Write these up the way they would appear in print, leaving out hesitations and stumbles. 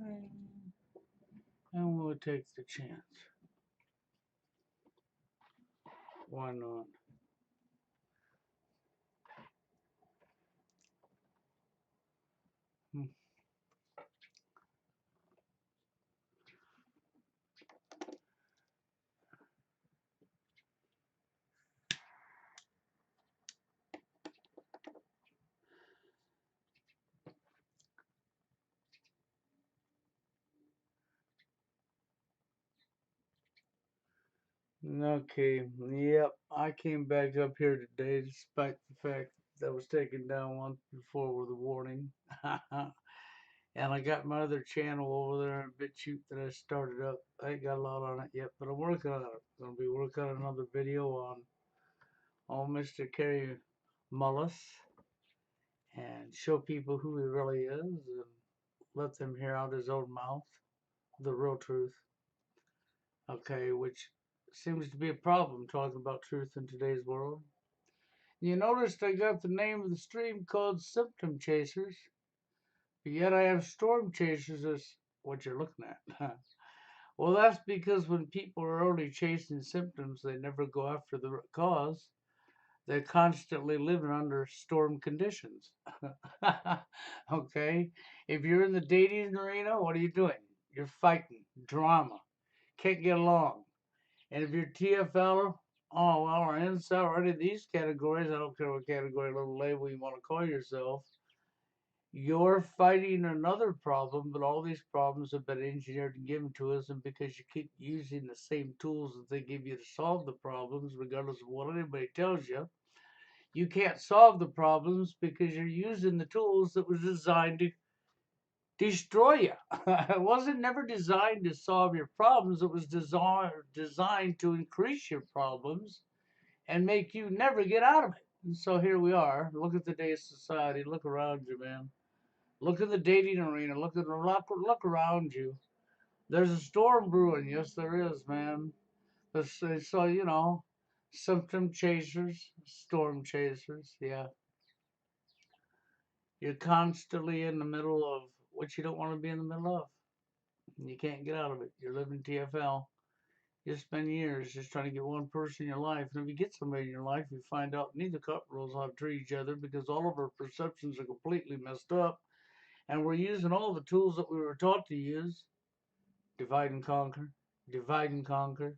And we'll take the chance. Why not? Hmm. Okay, yep. I came back up here today despite the fact that I was taken down once before with a warning. And I got my other channel over there in BitChute that I started up. I ain't got a lot on it yet, but I'm working on it. I'm gonna be working on another video on Mr. Kerry Mullis and show people who he really is and let them hear out his own mouth the real truth. Okay, which seems to be a problem talking about truth in today's world. You noticed I got the name of the stream called Symptom Chasers, but yet I have Storm Chasers as what you're looking at. Well, that's because when people are only chasing symptoms, they never go after the root cause. They're constantly living under storm conditions. Okay? If you're in the dating arena, what are you doing? You're fighting, drama, can't get along. And if you're TFL, oh, well, or incel, or any of these categories, I don't care what category, little label you want to call yourself, you're fighting another problem, but all these problems have been engineered and given to us, and because you keep using the same tools that they give you to solve the problems, regardless of what anybody tells you, you can't solve the problems because you're using the tools that was designed to destroy you. It wasn't never designed to solve your problems. It was designed to increase your problems and make you never get out of it. And so here we are. Look at today's society. Look around you, man. Look at the dating arena. Look around you. There's a storm brewing. Yes, there is, man. So symptom chasers, storm chasers. Yeah, you're constantly in the middle of what you don't want to be in the middle of. You can't get out of it. You're living TFL. You spend years just trying to get one person in your life, and if you get somebody in your life, you find out neither couple knows how to treat each other because all of our perceptions are completely messed up, and we're using all the tools that we were taught to use. Divide and conquer. Divide and conquer.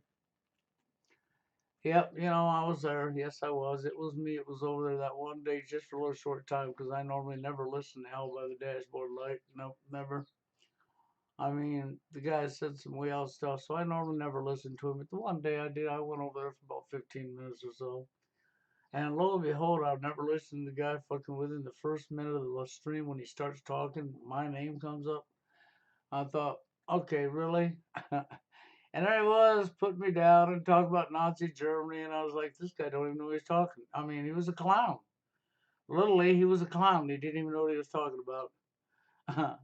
Yep, I was there. Yes, I was. It was me. It was over there that one day just for a little short time because I normally never listen to Hell by the Dashboard Light. Nope, never. I mean, the guy said some way out stuff, so I normally never listen to him. But the one day I did, I went over there for about 15 minutes or so. And lo and behold, I've never listened to the guy fucking within the first minute of the stream when he starts talking, my name comes up. I thought, okay, really? And there he was, putting me down and talking about Nazi Germany, and I was like, this guy don't even know what he's talking. I mean, he was a clown. Literally, he was a clown. He didn't even know what he was talking about.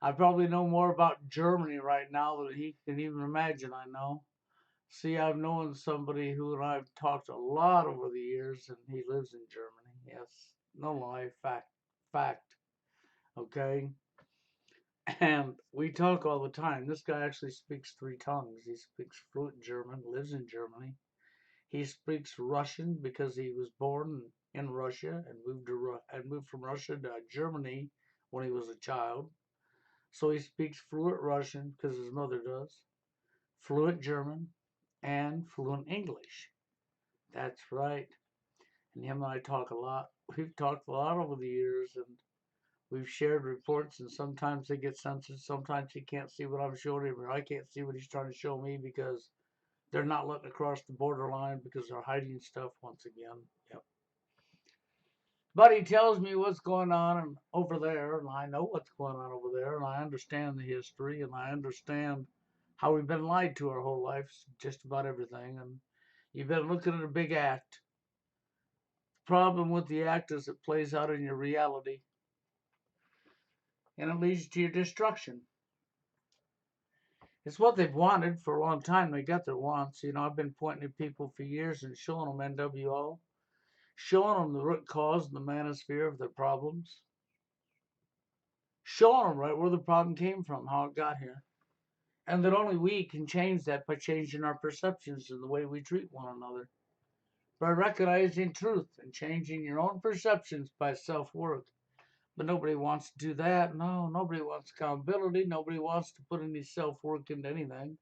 I probably know more about Germany right now than he can even imagine I know. See, I've known somebody who and I've talked a lot over the years, and he lives in Germany. Yes, no lie, fact. Okay, and we talk all the time. This guy actually speaks three tongues. He speaks fluent German, lives in Germany. He speaks Russian because he was born in Russia and moved from Russia to Germany when he was a child. So he speaks fluent Russian because his mother does, fluent German, and fluent English. That's right. And him and I talk a lot. We've talked a lot over the years, and we've shared reports, and sometimes they get censored. Sometimes he can't see what I'm showing him, or I can't see what he's trying to show me because they're not letting across the borderline because they're hiding stuff once again. Yep. But he tells me what's going on over there, and I know what's going on over there, and I understand the history, and I understand how we've been lied to our whole lives, just about everything. And you've been looking at a big act. The problem with the act is it plays out in your reality, and it leads to your destruction. It's what they've wanted for a long time. They got their wants. I've been pointing at people for years and showing them NWO, showing them the root cause and the manosphere of their problems. Show them right where the problem came from, how it got here. And that only we can change that by changing our perceptions and the way we treat one another. By recognizing truth and changing your own perceptions by self worth. But nobody wants to do that. No, nobody wants accountability. Nobody wants to put any self work into anything.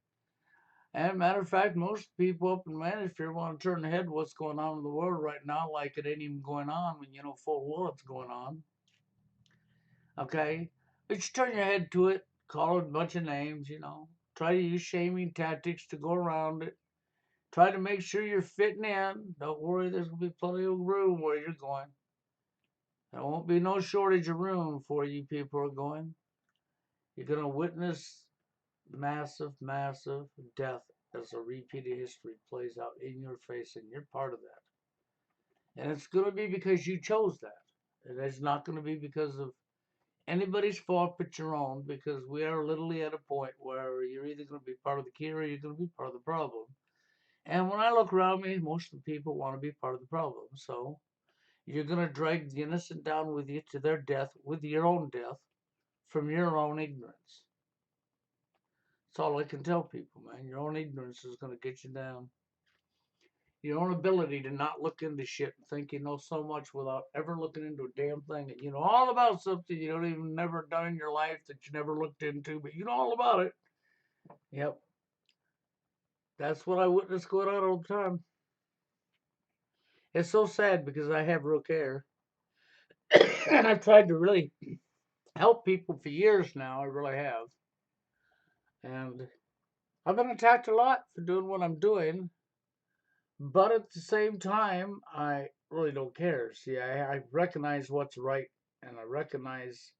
And matter of fact, most people up in the manosphere want to turn their head to what's going on in the world right now, like it ain't even going on when you know full well it's going on. Okay? But you turn your head to it, call it a bunch of names, Try to use shaming tactics to go around it. Try to make sure you're fitting in. Don't worry, there's going to be plenty of room where you're going. There won't be no shortage of room for you people are going. You're going to witness massive, massive death as a repeated history plays out in your face, and you're part of that. And it's going to be because you chose that. And it's not going to be because of anybody's fault but your own, because we are literally at a point where you're either going to be part of the key or you're going to be part of the problem. And when I look around me, most of the people want to be part of the problem. So you're going to drag the innocent down with you to their death, with your own death, from your own ignorance. That's all I can tell people, man. Your own ignorance is going to get you down. Your own ability to not look into shit and think you know so much without ever looking into a damn thing. And you know all about something you don't even never done in your life that you never looked into, but you know all about it. Yep. That's what I witness going on all the time. It's so sad because I have real care. And I've tried to really help people for years now. I really have. And I've been attacked a lot for doing what I'm doing. But at the same time, I really don't care. See, I recognize what's right, and I recognize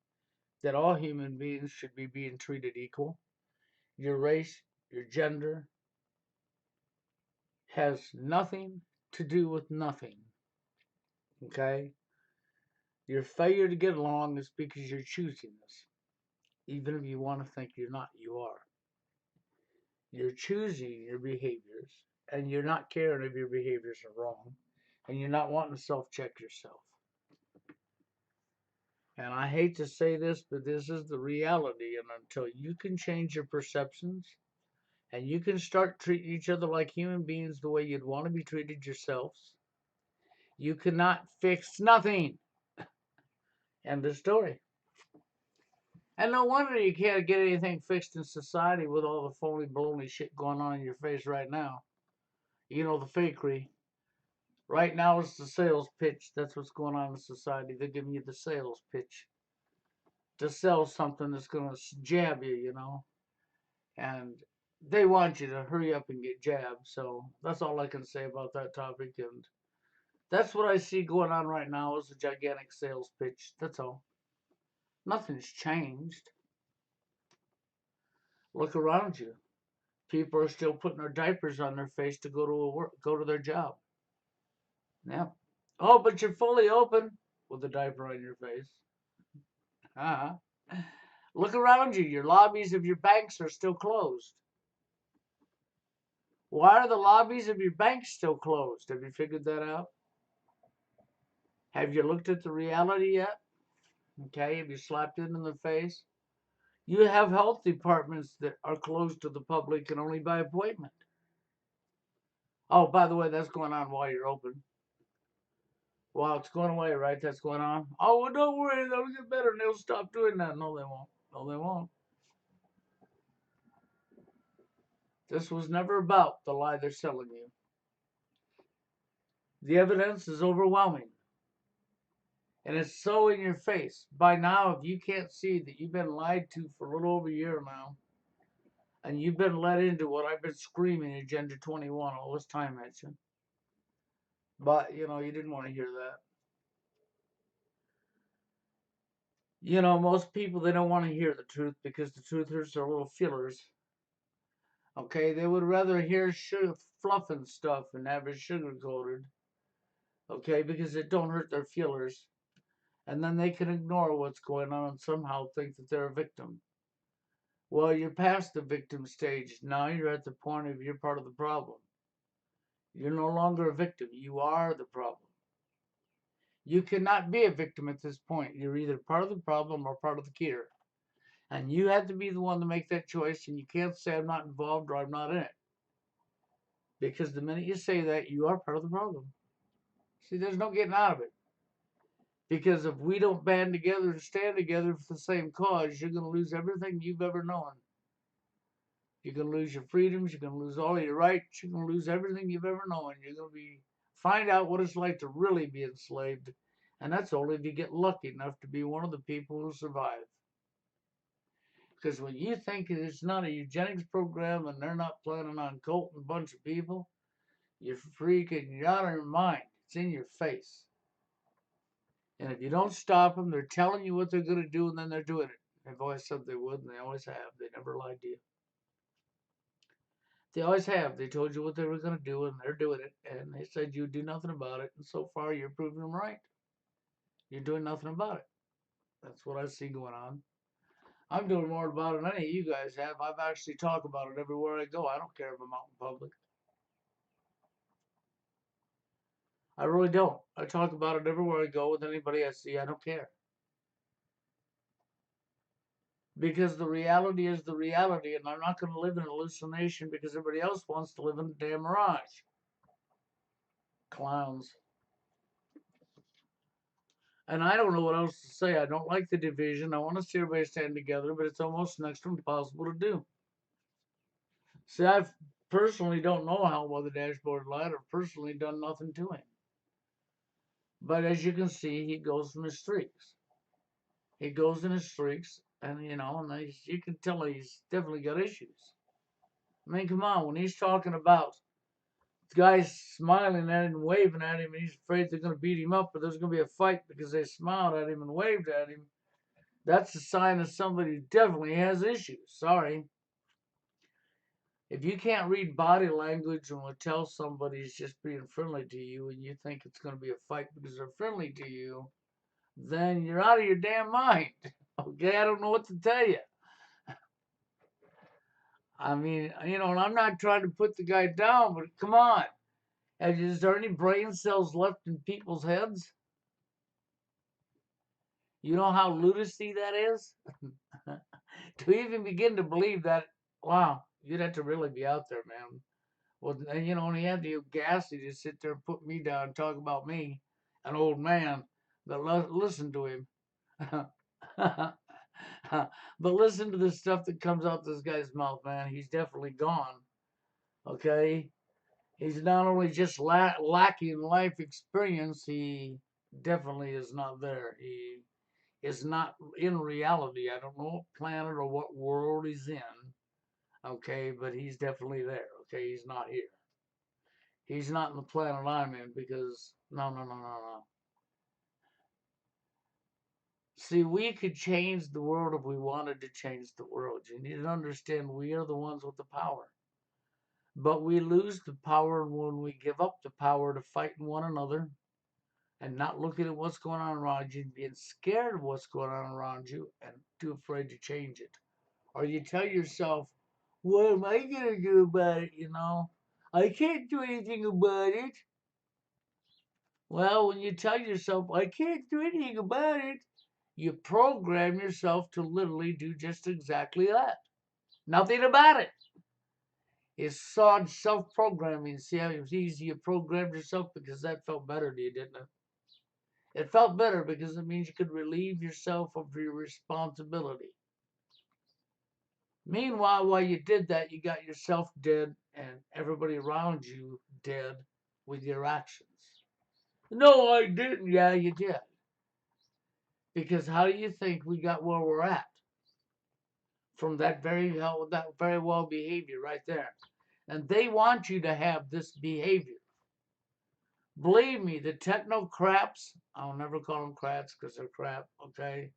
that all human beings should be being treated equal. Your race, your gender has nothing to do with nothing. Okay? Your failure to get along is because you're choosing this. Even if you want to think you're not, you are. You're choosing your behaviors, and you're not caring if your behaviors are wrong, and you're not wanting to self check yourself. And I hate to say this, but this is the reality. And until you can change your perceptions and you can start treating each other like human beings the way you'd want to be treated yourselves, you cannot fix nothing. End of story. And no wonder you can't get anything fixed in society with all the phony baloney shit going on in your face right now. You know, the fakery. Right now it's the sales pitch. That's what's going on in society. They're giving you the sales pitch to sell something that's going to jab you. And they want you to hurry up and get jabbed. So that's all I can say about that topic. And that's what I see going on right now is a gigantic sales pitch. That's all. Nothing's changed. Look around you. People are still putting their diapers on their face to go to their job. Yeah. Oh, but you're fully open with a diaper on your face. Uh-huh. Look around you. Your lobbies of your banks are still closed. Why are the lobbies of your banks still closed? Have you figured that out? Have you looked at the reality yet? Okay, have you slapped it in the face? You have health departments that are closed to the public and only by appointment. Oh, by the way, that's going on while you're open. Well, it's going away, right? That's going on. Oh, well, don't worry, they'll get better and they'll stop doing that. No, they won't. No, they won't. This was never about the lie they're selling you. The evidence is overwhelming. And it's so in your face. By now, if you can't see that you've been lied to for a little over a year now, and you've been led into what I've been screaming Agenda 21 all this time at you. But, you didn't want to hear that. Most people, they don't want to hear the truth because the truthers are little fillers. Okay, they would rather hear fluffing stuff and have it sugar coated. Okay, because it don't hurt their feelers. And then they can ignore what's going on and somehow think that they're a victim. Well, you're past the victim stage. Now you're at the point of you're part of the problem. You're no longer a victim. You are the problem. You cannot be a victim at this point. You're either part of the problem or part of the cure. And you have to be the one to make that choice, and you can't say I'm not involved or I'm not in it. Because the minute you say that, you are part of the problem. See, there's no getting out of it. Because if we don't band together and stand together for the same cause, you're going to lose everything you've ever known. You're going to lose your freedoms. You're going to lose all your rights. You're going to lose everything you've ever known. You're going to find out what it's like to really be enslaved. And that's only if you get lucky enough to be one of the people who survive. Because when you think it's not a eugenics program and they're not planning on coating a bunch of people, you're out of your mind. It's in your face. And if you don't stop them, they're telling you what they're going to do, and then they're doing it. They've always said they would, and they always have. They never lied to you. They always have. They told you what they were going to do, and they're doing it. And they said you'd do nothing about it. And so far, you're proving them right. You're doing nothing about it. That's what I see going on. I'm doing more about it than any of you guys have. I've actually talked about it everywhere I go. I don't care if I'm out in public. I really don't. I talk about it everywhere I go with anybody I see. I don't care. Because the reality is the reality, and I'm not going to live in an hallucination because everybody else wants to live in a damn mirage. Clowns. And I don't know what else to say. I don't like the division. I want to see everybody stand together, but it's almost next to impossible to do. See, I personally don't know how well the dashboard lied. I've personally done nothing to him. But as you can see, he goes from his streaks. He goes in his streaks, and and you can tell he's definitely got issues. I mean, come on, when he's talking about the guys smiling at him and waving at him, and he's afraid they're going to beat him up, but there's going to be a fight because they smiled at him and waved at him. That's a sign of somebody who definitely has issues. Sorry. If you can't read body language and will tell somebody's just being friendly to you and you think it's going to be a fight because they're friendly to you, then you're out of your damn mind. Okay, I don't know what to tell you. I mean, and I'm not trying to put the guy down, but come on. Is there any brain cells left in people's heads? You know how lunacy that is? To even begin to believe that, wow, you'd have to really be out there, man. Well, and when he had the audacity to sit there and put me down and talk about me, an old man, but listen to him. But listen to the stuff that comes out this guy's mouth, man. He's definitely gone. Okay? He's not only just lacking life experience, he definitely is not there. He is not in reality. I don't know what planet or what world he's in. Okay, but he's definitely there. Okay, he's not here. He's not in the planet I'm in because no, no, no, no, no. See, we could change the world if we wanted to change the world. You need to understand we are the ones with the power. But we lose the power when we give up the power to fight one another and not looking at what's going on around you, being scared of what's going on around you and too afraid to change it. Or you tell yourself, what am I going to do about it, I can't do anything about it. Well, when you tell yourself, I can't do anything about it, you program yourself to literally do just exactly that. Nothing about it. It's self-programming. See how easy you programmed yourself because that felt better to you, didn't it? It felt better because it means you could relieve yourself of your responsibility. Meanwhile, while you did that, you got yourself dead and everybody around you dead with your actions. No, I didn't. Yeah, you did. Because how do you think we got where we're at? From that very well behavior right there. And they want you to have this behavior. Believe me, the techno craps, I'll never call them craps because they're crap, okay?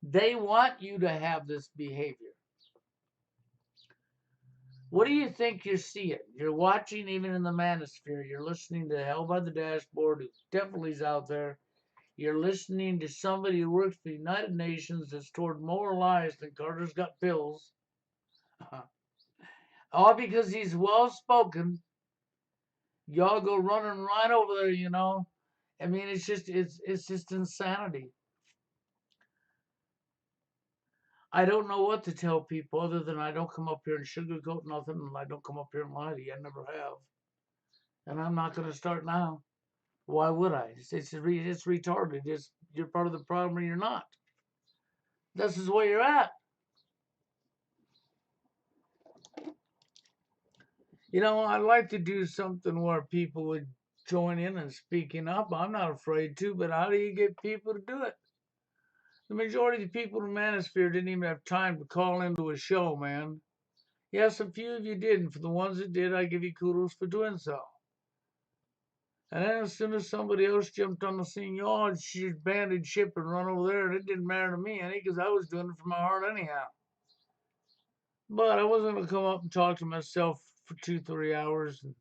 They want you to have this behavior. What do you think you're seeing? You're watching even in the manosphere. You're listening to Hell by the Dashboard, who definitely is out there. You're listening to somebody who works for the United Nations that's told more lies than Carter's Got Pills. All because he's well spoken. Y'all go running right over there. I mean, it's just insanity. I don't know what to tell people other than I don't come up here and sugarcoat nothing, and I don't come up here and lie to you. I never have, and I'm not going to start now. Why would I? It's retarded. You're part of the problem or you're not. This is where you're at. I'd like to do something where people would join in and speaking up. I'm not afraid to, but how do you get people to do it? The majority of the people in the Manosphere didn't even have time to call into a show, man. Yes, a few of you did, and for the ones that did, I give you kudos for doing so. And then as soon as somebody else jumped on the scene, y'all she banded ship and run over there, and it didn't matter to me any because I was doing it from my heart anyhow. But I wasn't gonna come up and talk to myself for 2, 3 hours and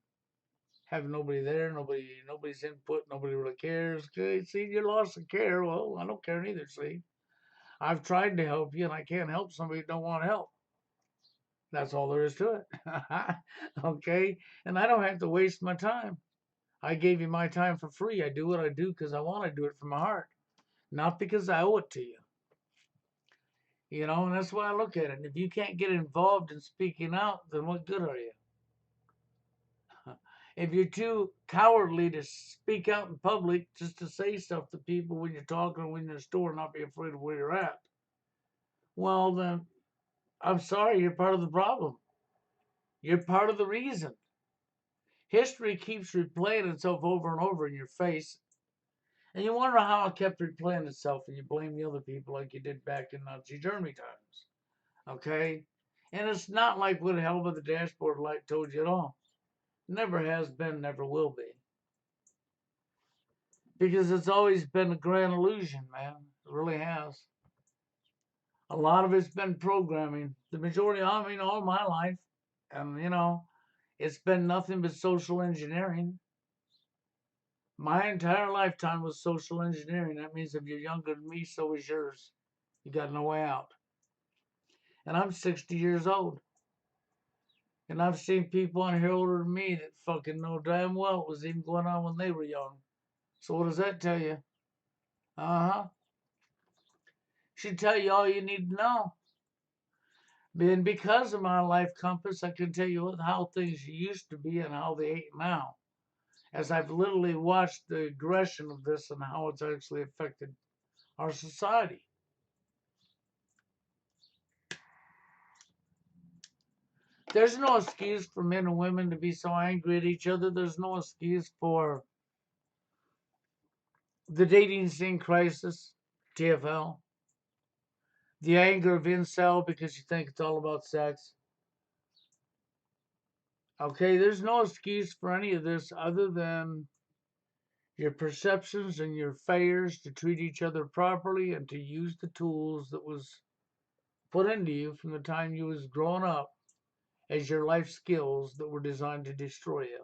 have nobody there, nobody's input, nobody really cares. Okay, see, you lost the care. Well, I don't care neither. See, I've tried to help you, and I can't help somebody who don't want help. That's all there is to it. Okay, and I don't have to waste my time. I gave you my time for free. I do what I do because I want to do it from my heart, not because I owe it to you. And that's why I look at it. And if you can't get involved in speaking out, then what good are you? If you're too cowardly to speak out in public just to say stuff to people when you're talking or when you're in a store, not be afraid of where you're at, well, then I'm sorry, you're part of the problem. You're part of the reason. History keeps replaying itself over and over in your face. And you wonder how it kept replaying itself, and you blame the other people like you did back in Nazi Germany times. Okay? And it's not like what Hell of the Dashboard Light told you at all. Never has been, never will be. Because it's always been a grand illusion, man. It really has. A lot of it's been programming. The majority, all my life. And, it's been nothing but social engineering. My entire lifetime was social engineering. That means if you're younger than me, so is yours. You got no way out. And I'm 60 years old. And I've seen people on here older than me that fucking know damn well what was even going on when they were young. So what does that tell you? Uh-huh. Should tell you all you need to know. And because of my life compass, I can tell you how things used to be and how they ain't now. As I've literally watched the aggression of this and how it's actually affected our society. There's no excuse for men and women to be so angry at each other. There's no excuse for the dating scene crisis, TFL, the anger of incel because you think it's all about sex. Okay, there's no excuse for any of this other than your perceptions and your failures to treat each other properly and to use the tools that was put into you from the time you was growing up as your life skills that were designed to destroy you.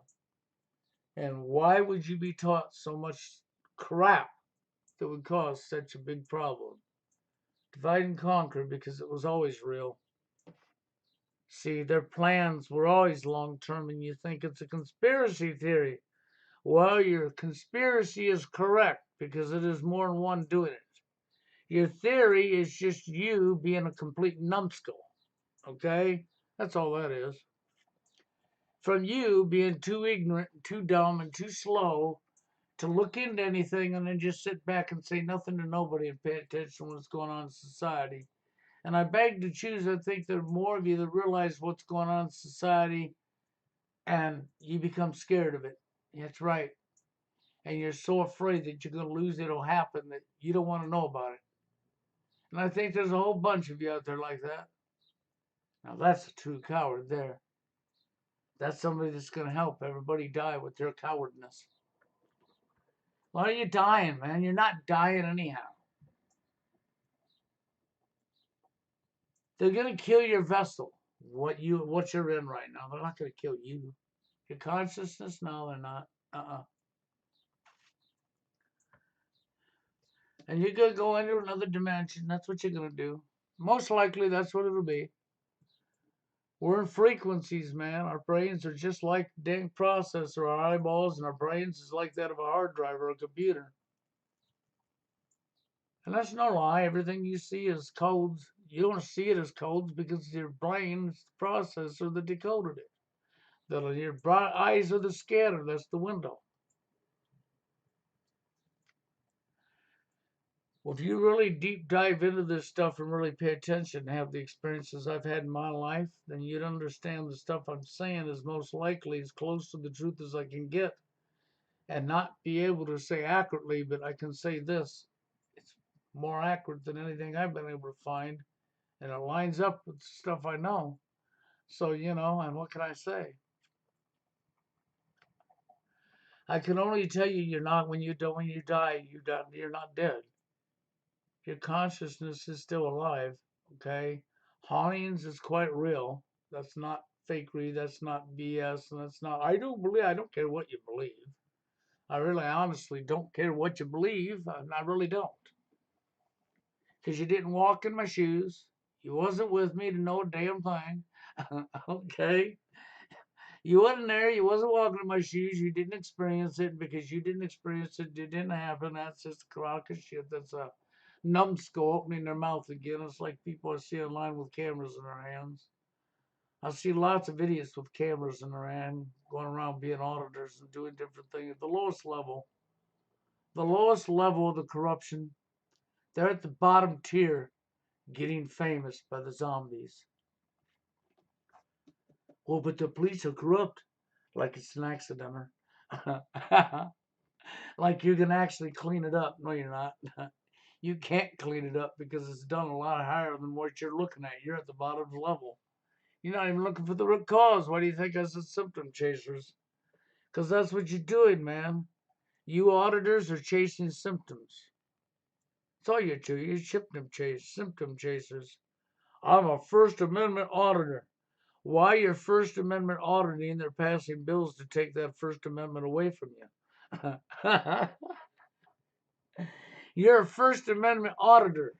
And why would you be taught so much crap that would cause such a big problem? Divide and conquer because it was always real. See, their plans were always long term, and you think it's a conspiracy theory. Well, your conspiracy is correct because it is more than one doing it. Your theory is just you being a complete numbskull. Okay? That's all that is. From you being too ignorant, too dumb, and too slow to look into anything and then just sit back and say nothing to nobody and pay attention to what's going on in society. And I beg to choose, I think there are more of you that realize what's going on in society and you become scared of it. That's right. And you're so afraid that you're going to lose it'll happen that you don't want to know about it. And I think there's a whole bunch of you out there like that. Now that's a true coward there. That's somebody that's going to help everybody die with their cowardness. Why are you dying, man? You're not dying anyhow. They're going to kill your vessel, what you're in right now. They're not going to kill you. Your consciousness? No, they're not. And you're going to go into another dimension. That's what you're going to do. Most likely, that's what it'll be. We're in frequencies, man. Our brains are just like the dang processor. Our eyeballs and our brains is like that of a hard drive or a computer. And that's no lie. Everything you see is codes. You don't see it as codes because your brain's the processor that decoded it. Your eyes are the scanner, that's the window. Well, if you really deep dive into this stuff and really pay attention and have the experiences I've had in my life, then you'd understand the stuff I'm saying is most likely as close to the truth as I can get and not be able to say accurately, but I can say this. It's more accurate than anything I've been able to find, and it lines up with stuff I know. So, and what can I say? I can only tell you you're not when you die, you're not dead. Your consciousness is still alive, okay? Hauntings is quite real. That's not fakery, that's not BS, and that's not I don't care what you believe. I really honestly don't care what you believe. I really don't. Because you didn't walk in my shoes. You wasn't with me to know a damn thing. Okay? You wasn't there. You wasn't walking in my shoes. You didn't experience it. Because you didn't experience it, it didn't happen. That's just a crock of shit. That's a numbskull opening their mouth again. It's like people I see online with cameras in their hands. I see lots of idiots with cameras in their hand going around being auditors and doing different things at the lowest level of the corruption. They're at the bottom tier getting famous by the zombies. Oh, but the police are corrupt. Like it's an accident. Like you can actually clean it up. No, you're not. You can't clean it up because it's done a lot higher than what you're looking at. You're at the bottom level. You're not even looking for the root cause. Why do you think I said symptom chasers? Because that's what you're doing, man. You auditors are chasing symptoms. That's all you're doing. You're symptom chasers. I'm a First Amendment auditor. Why you're First Amendment auditing, they're passing bills to take that First Amendment away from you. You're a First Amendment auditor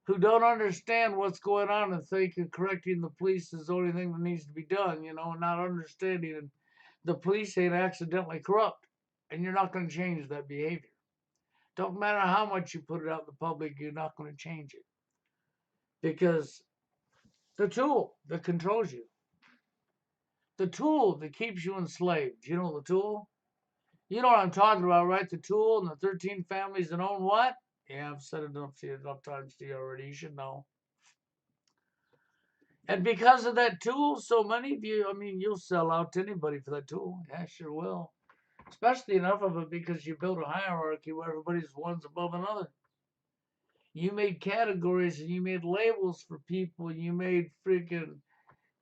who don't understand what's going on and think correcting the police is the only thing that needs to be done, not understanding the police ain't accidentally corrupt. And you're not going to change that behavior. Don't matter how much you put it out in the public, you're not going to change it. Because the tool that controls you, the tool that keeps you enslaved, the tool? You know what I'm talking about, right? The tool and the 13 families that own what? Yeah, I've said it enough times to you already. You should know. And because of that tool, so many of you, you'll sell out to anybody for that tool. Yeah, sure will. Especially enough of it because you built a hierarchy where everybody's one's above another. You made categories and you made labels for people. And you made freaking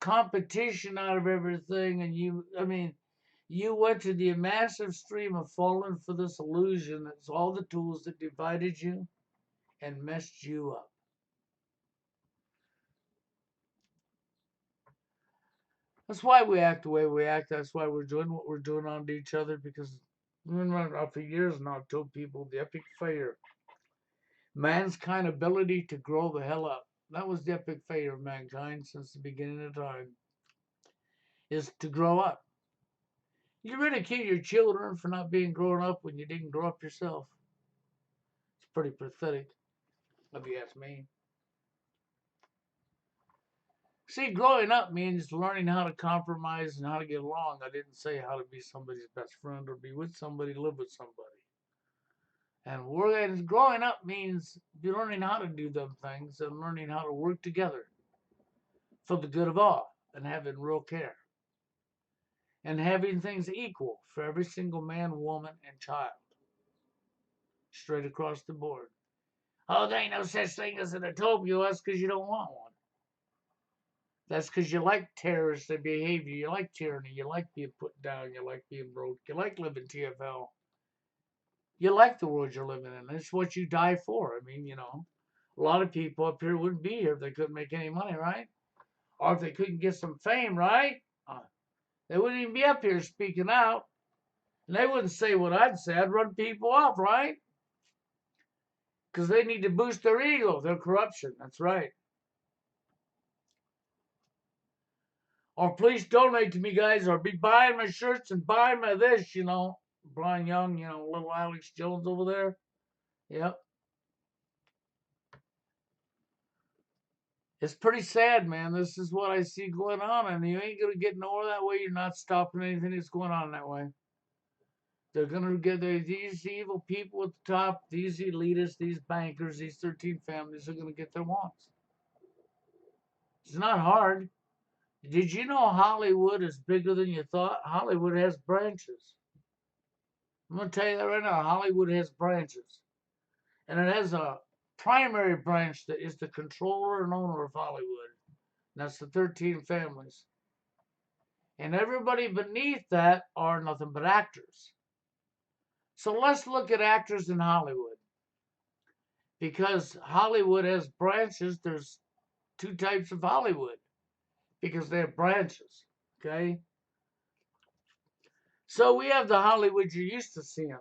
competition out of everything. And you went to the massive stream of falling for this illusion that's all the tools that divided you and messed you up. That's why we act the way we act. That's why we're doing what we're doing onto each other because we've been running out for years now. I've told people the epic failure, mankind ability to grow the hell up. That was the epic failure of mankind since the beginning of time, is to grow up. You ridicule your children for not being grown up when you didn't grow up yourself. It's pretty pathetic, if you ask me. See, growing up means learning how to compromise and how to get along. I didn't say how to be somebody's best friend or be with somebody, live with somebody. And growing up means learning how to do them things and learning how to work together for the good of all and having real care and having things equal for every single man, woman, and child straight across the board. Oh, there ain't no such thing as an utopia. That's because you don't want one. That's because you like terrorist behavior. You like tyranny. You like being put down. You like being broke. You like living TFL. You like the world you're living in. It's what you die for. A lot of people up here wouldn't be here if they couldn't make any money, right? Or if they couldn't get some fame, right? They wouldn't even be up here speaking out. And they wouldn't say what I'd say. I'd run people off, right? Because they need to boost their ego, their corruption. That's right. Or please donate to me, guys, or be buying my shirts and buying my this, Brian Young, little Alex Jones over there. Yep. It's pretty sad, man. This is what I see going on, and you ain't gonna get nowhere that way. You're not stopping anything that's going on that way. They're gonna get these evil people at the top, these elitists, these bankers, these 13 families are gonna get their wants. It's not hard. Did you know Hollywood is bigger than you thought? Hollywood has branches. I'm gonna tell you that right now. Hollywood has branches, and it has a primary branch that is the controller and owner of Hollywood. And that's the 13 families. And everybody beneath that are nothing but actors. So let's look at actors in Hollywood. Because Hollywood has branches, there's two types of Hollywood because they have branches. Okay? So we have the Hollywood you're used to seeing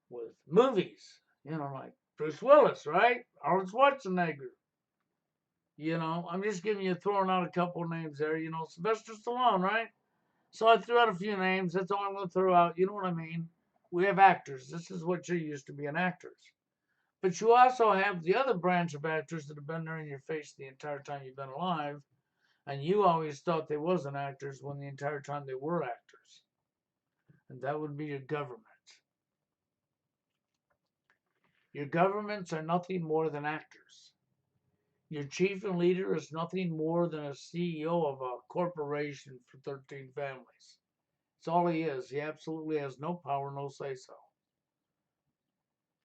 with movies, like Bruce Willis, right? Arnold Schwarzenegger. I'm just giving you, throwing out a couple of names there. Sylvester Stallone, right? So I threw out a few names. That's all I'm going to throw out. You know what I mean? We have actors. This is what you're used to being actors. But you also have the other branch of actors that have been there in your face the entire time you've been alive. And you always thought they wasn't actors when the entire time they were actors. And that would be your government. Your governments are nothing more than actors. Your chief and leader is nothing more than a CEO of a corporation for 13 families. That's all he is. He absolutely has no power, no say so.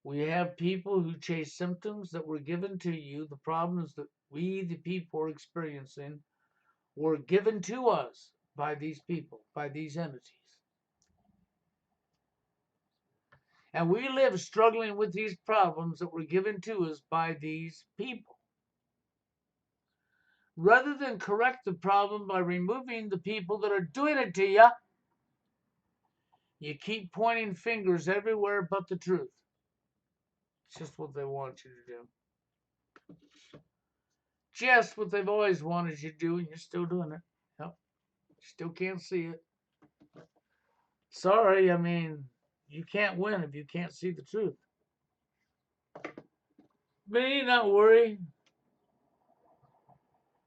We have people who chase symptoms that were given to you. The problems that we, the people, are experiencing were given to us by these people, by these entities. And we live struggling with these problems that were given to us by these people. Rather than correct the problem by removing the people that are doing it to you, you keep pointing fingers everywhere but the truth. It's just what they want you to do. Just what they've always wanted you to do, and you're still doing it. Yep. Still can't see it. Sorry, I mean, you can't win if you can't see the truth. But you not worry.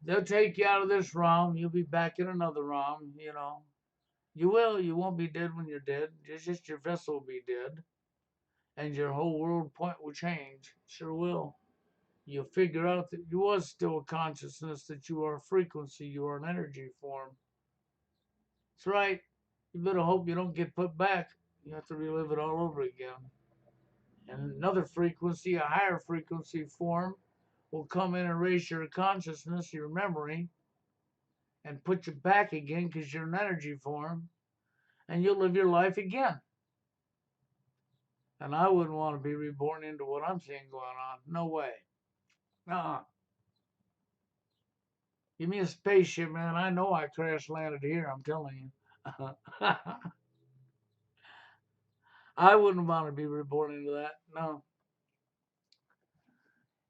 They'll take you out of this realm. You'll be back in another realm. You will. You won't be dead when you're dead. It's just your vessel will be dead. And your whole world point will change. Sure will. You'll figure out that you was still a consciousness, that you are a frequency, you are an energy form. That's right. You better hope you don't get put back. You have to relive it all over again. And another frequency, a higher frequency form, will come in and raise your consciousness, your memory, and put you back again because you're an energy form, and you'll live your life again. And I wouldn't want to be reborn into what I'm seeing going on. No way. Uh-uh. Give me a spaceship, man. I know I crash landed here, I'm telling you. I wouldn't want to be reborn into that. No.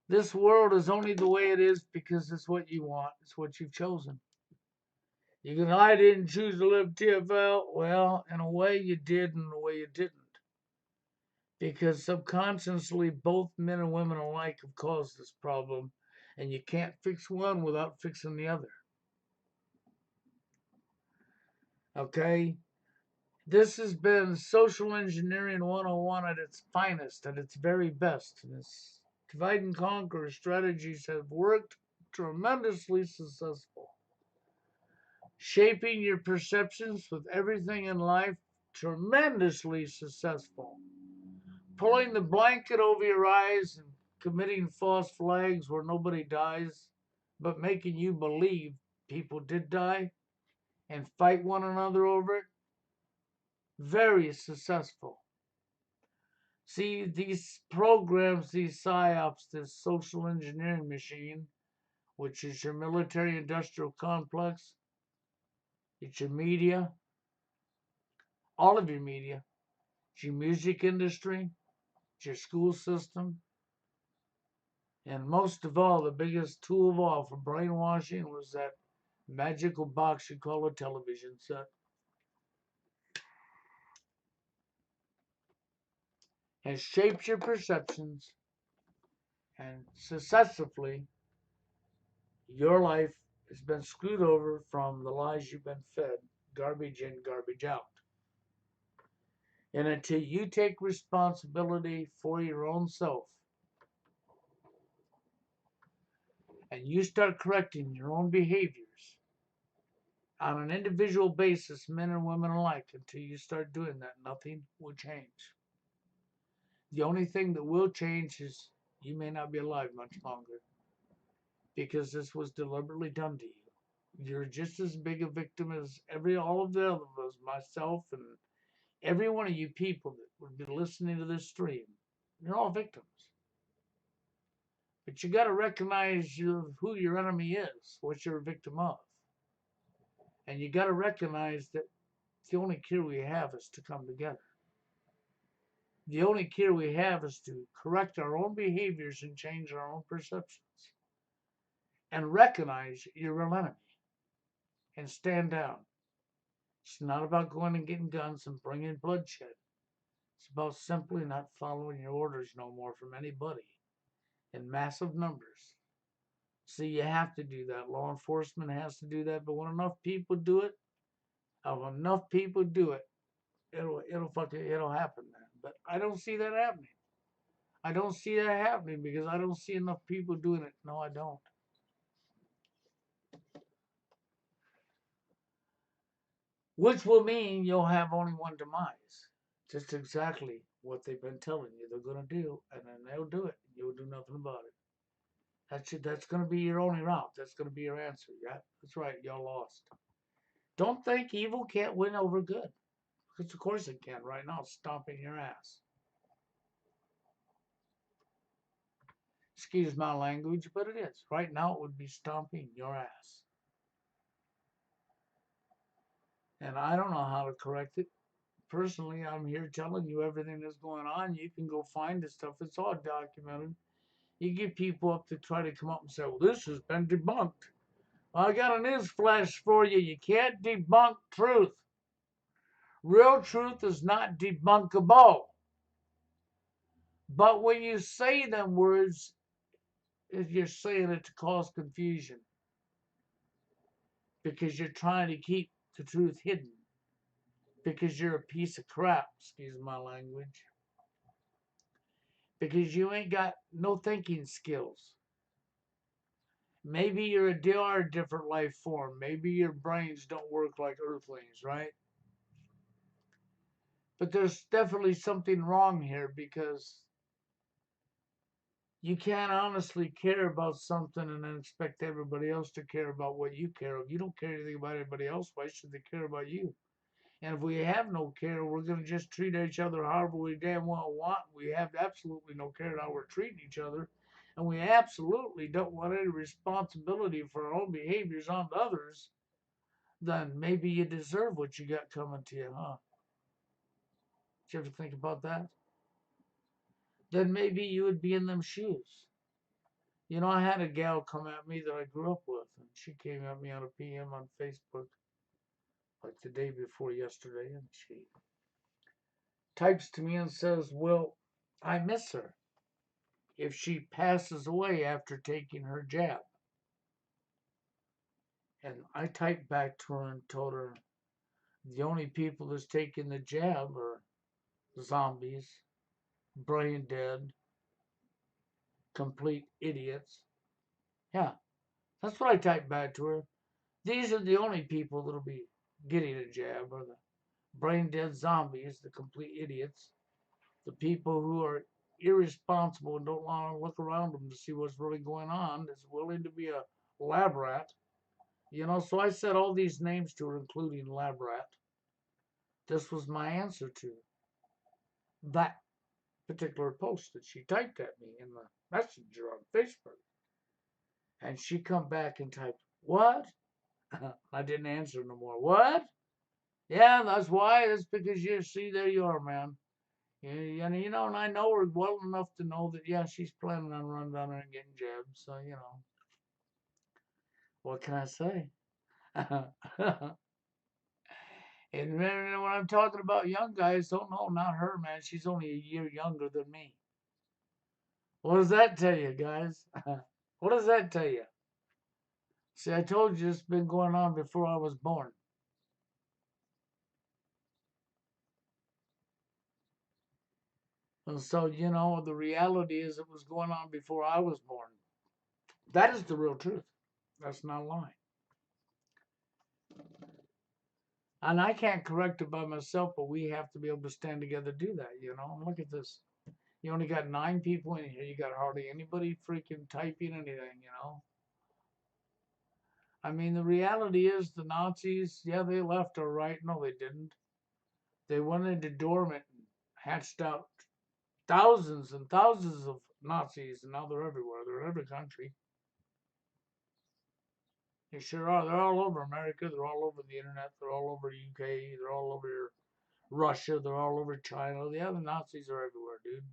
This world is only the way it is because it's what you want. It's what you've chosen. You can, I didn't choose to live TFL. Well, in a way you did, and in a way you didn't. Because subconsciously, both men and women alike have caused this problem, and you can't fix one without fixing the other. Okay? This has been social engineering 101 at its finest, at its very best. This divide and conquer strategies have worked tremendously successful. Shaping your perceptions with everything in life, tremendously successful. Pulling the blanket over your eyes and committing false flags where nobody dies, but making you believe people did die and fight one another over it, very successful. See, these programs, these psyops, this social engineering machine, which is your military industrial complex, it's your media, all of your media, it's your music industry, it's your school system, and most of all, the biggest tool of all for brainwashing was that magical box you call a television set. Has shaped your perceptions and successively Your life has been screwed over from the lies you've been fed, garbage in, garbage out. And until you take responsibility for your own self and you start correcting your own behaviors on an individual basis, men and women alike, until you start doing that, nothing will change. The only thing that will change is you may not be alive much longer because this was deliberately done to you. You're just as big a victim as all of the other of us, myself and every one of you people that would be listening to this stream. You're all victims. But you got to recognize who your enemy is, what you're a victim of. And you got to recognize that the only cure we have is to come together. The only cure we have is to correct our own behaviors and change our own perceptions. And recognize your real enemy. And stand down. It's not about going and getting guns and bringing bloodshed. It's about simply not following your orders no more from anybody in massive numbers. See, you have to do that. Law enforcement has to do that. But when enough people do it, it'll happen then. But I don't see that happening. I don't see that happening because I don't see enough people doing it. No, I don't. Which will mean you'll have only one demise. Just exactly what they've been telling you they're going to do, and then they'll do it. And you'll do nothing about it. That's going to be your only route. That's going to be your answer. Yeah, that's right. Y'all lost. Don't think evil can't win over good. Because of course it can. Right now, it's stomping your ass. Excuse my language, but it is. Right now, it would be stomping your ass. And I don't know how to correct it. Personally, I'm here telling you everything that's going on. You can go find the stuff. It's all documented. You get people up to try to come up and say, well, this has been debunked. Well, I got a news flash for you. You can't debunk truth. Real truth is not debunkable. But when you say them words, you're saying it to cause confusion because you're trying to keep the truth hidden because you're a piece of crap, excuse my language, because you ain't got no thinking skills. Maybe you're a different life form. Maybe your brains don't work like earthlings, right? But there's definitely something wrong here because you can't honestly care about something and then expect everybody else to care about what you care of. You don't care anything about anybody else. Why should they care about you? And if we have no care, we're going to just treat each other however we damn well want. We have absolutely no care how we're treating each other. And we absolutely don't want any responsibility for our own behaviors on others. Then maybe you deserve what you got coming to you, huh? Did you ever think about that? Then maybe you would be in them shoes. You know, I had a gal come at me that I grew up with, and she came at me on a PM on Facebook like the day before yesterday, and she types to me and says, well, I miss her if she passes away after taking her jab. And I typed back to her and told her the only people that's taking the jab are zombies, brain dead, complete idiots. Yeah, that's what I typed back to her. These are the only people that'll be getting a jab, are the brain dead zombies, the complete idiots, the people who are irresponsible and don't want to look around them to see what's really going on, is willing to be a lab rat. You know, so I said all these names to her, including lab rat. This was my answer to that particular post that she typed at me in the messenger on Facebook. And she come back and typed, what? I didn't answer no more. What? Yeah, that's why. That's because you see, there you are, man. And you know, and I know her well enough to know that, yeah, she's planning on running down there and getting jabbed. So, you know, what can I say? And when I'm talking about young guys, don't know, not her, man. She's only a year younger than me. What does that tell you, guys? What does that tell you? See, I told you it's been going on before I was born. And so, the reality is it was going on before I was born. That is the real truth. That's not lying. And I can't correct it by myself, but we have to be able to stand together to do that. Look at this. You only got 9 people in here. You got hardly anybody freaking typing anything. I mean, the reality is the Nazis, yeah, they left or right. No, they didn't. They went into dormant and hatched out thousands and thousands of Nazis, and now they're everywhere. They're in every country. They sure are. They're all over America. They're all over the internet. They're all over UK. They're all over Russia. They're all over China. Yeah, the Nazis are everywhere, dude.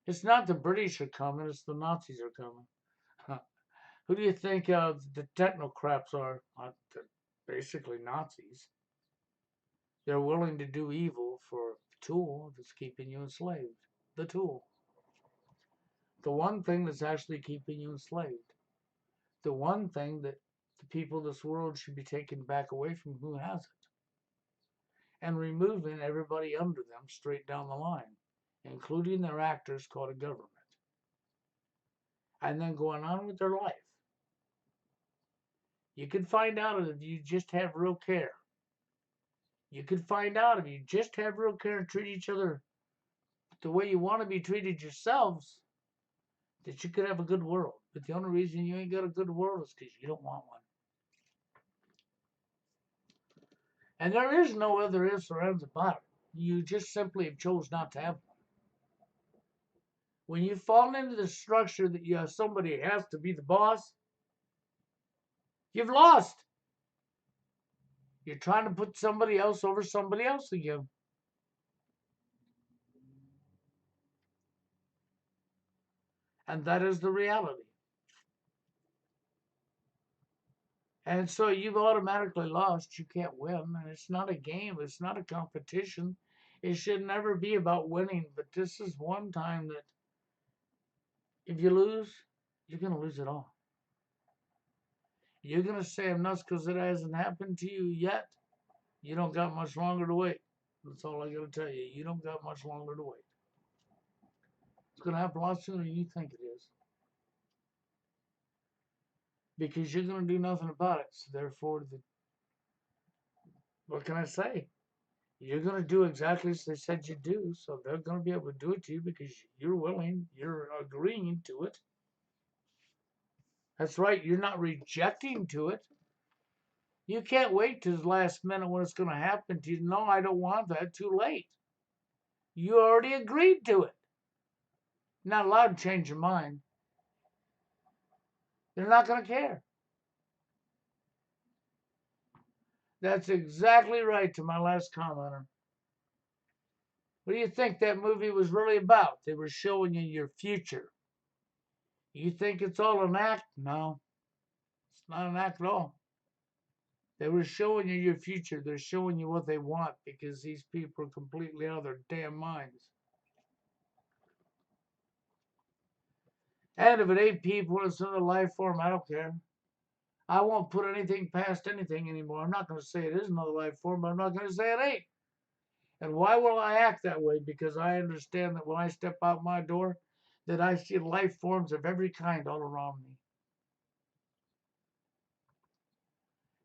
It's not the British are coming. It's the Nazis are coming. Who do you think the technocrats are? They're basically Nazis. They're willing to do evil for the tool that's keeping you enslaved. The tool. The one thing that's actually keeping you enslaved. The one thing that the people of this world should be taken back away from who has it. And removing everybody under them straight down the line, including their actors called a government. And then going on with their life. You can find out if you just have real care. You can find out if you just have real care and treat each other the way you want to be treated yourselves, that you could have a good world. But the only reason you ain't got a good world is because you don't want one. And there is no other ifs or ands about it. You just simply have chose not to have one. When you fall into the structure that you have somebody has to be the boss, you've lost. You're trying to put somebody else over somebody else again. And that is the reality. And so you've automatically lost. You can't win. And it's not a game. It's not a competition. It should never be about winning. But this is one time that if you lose, you're going to lose it all. You're going to say I'm nuts because it hasn't happened to you yet. You don't got much longer to wait. That's all I got to tell you. You don't got much longer to wait. It's going to happen a lot sooner than you think it is. Because you're going to do nothing about it. So therefore, what can I say? You're going to do exactly as they said you do. So they're going to be able to do it to you because you're willing. You're agreeing to it. That's right. You're not rejecting to it. You can't wait till the last minute when it's going to happen to you. No, I don't want that. Too late. You already agreed to it. Not allowed to change your mind. They're not going to care. That's exactly right to my last commenter. What do you think that movie was really about? They were showing you your future. You think it's all an act? No, it's not an act at all. They were showing you your future. They're showing you what they want because these people are completely out of their damn minds. And if it ain't people, it's another life form, I don't care. I won't put anything past anything anymore. I'm not going to say it is another life form, but I'm not going to say it ain't. And why will I act that way? Because I understand that when I step out my door, that I see life forms of every kind all around me.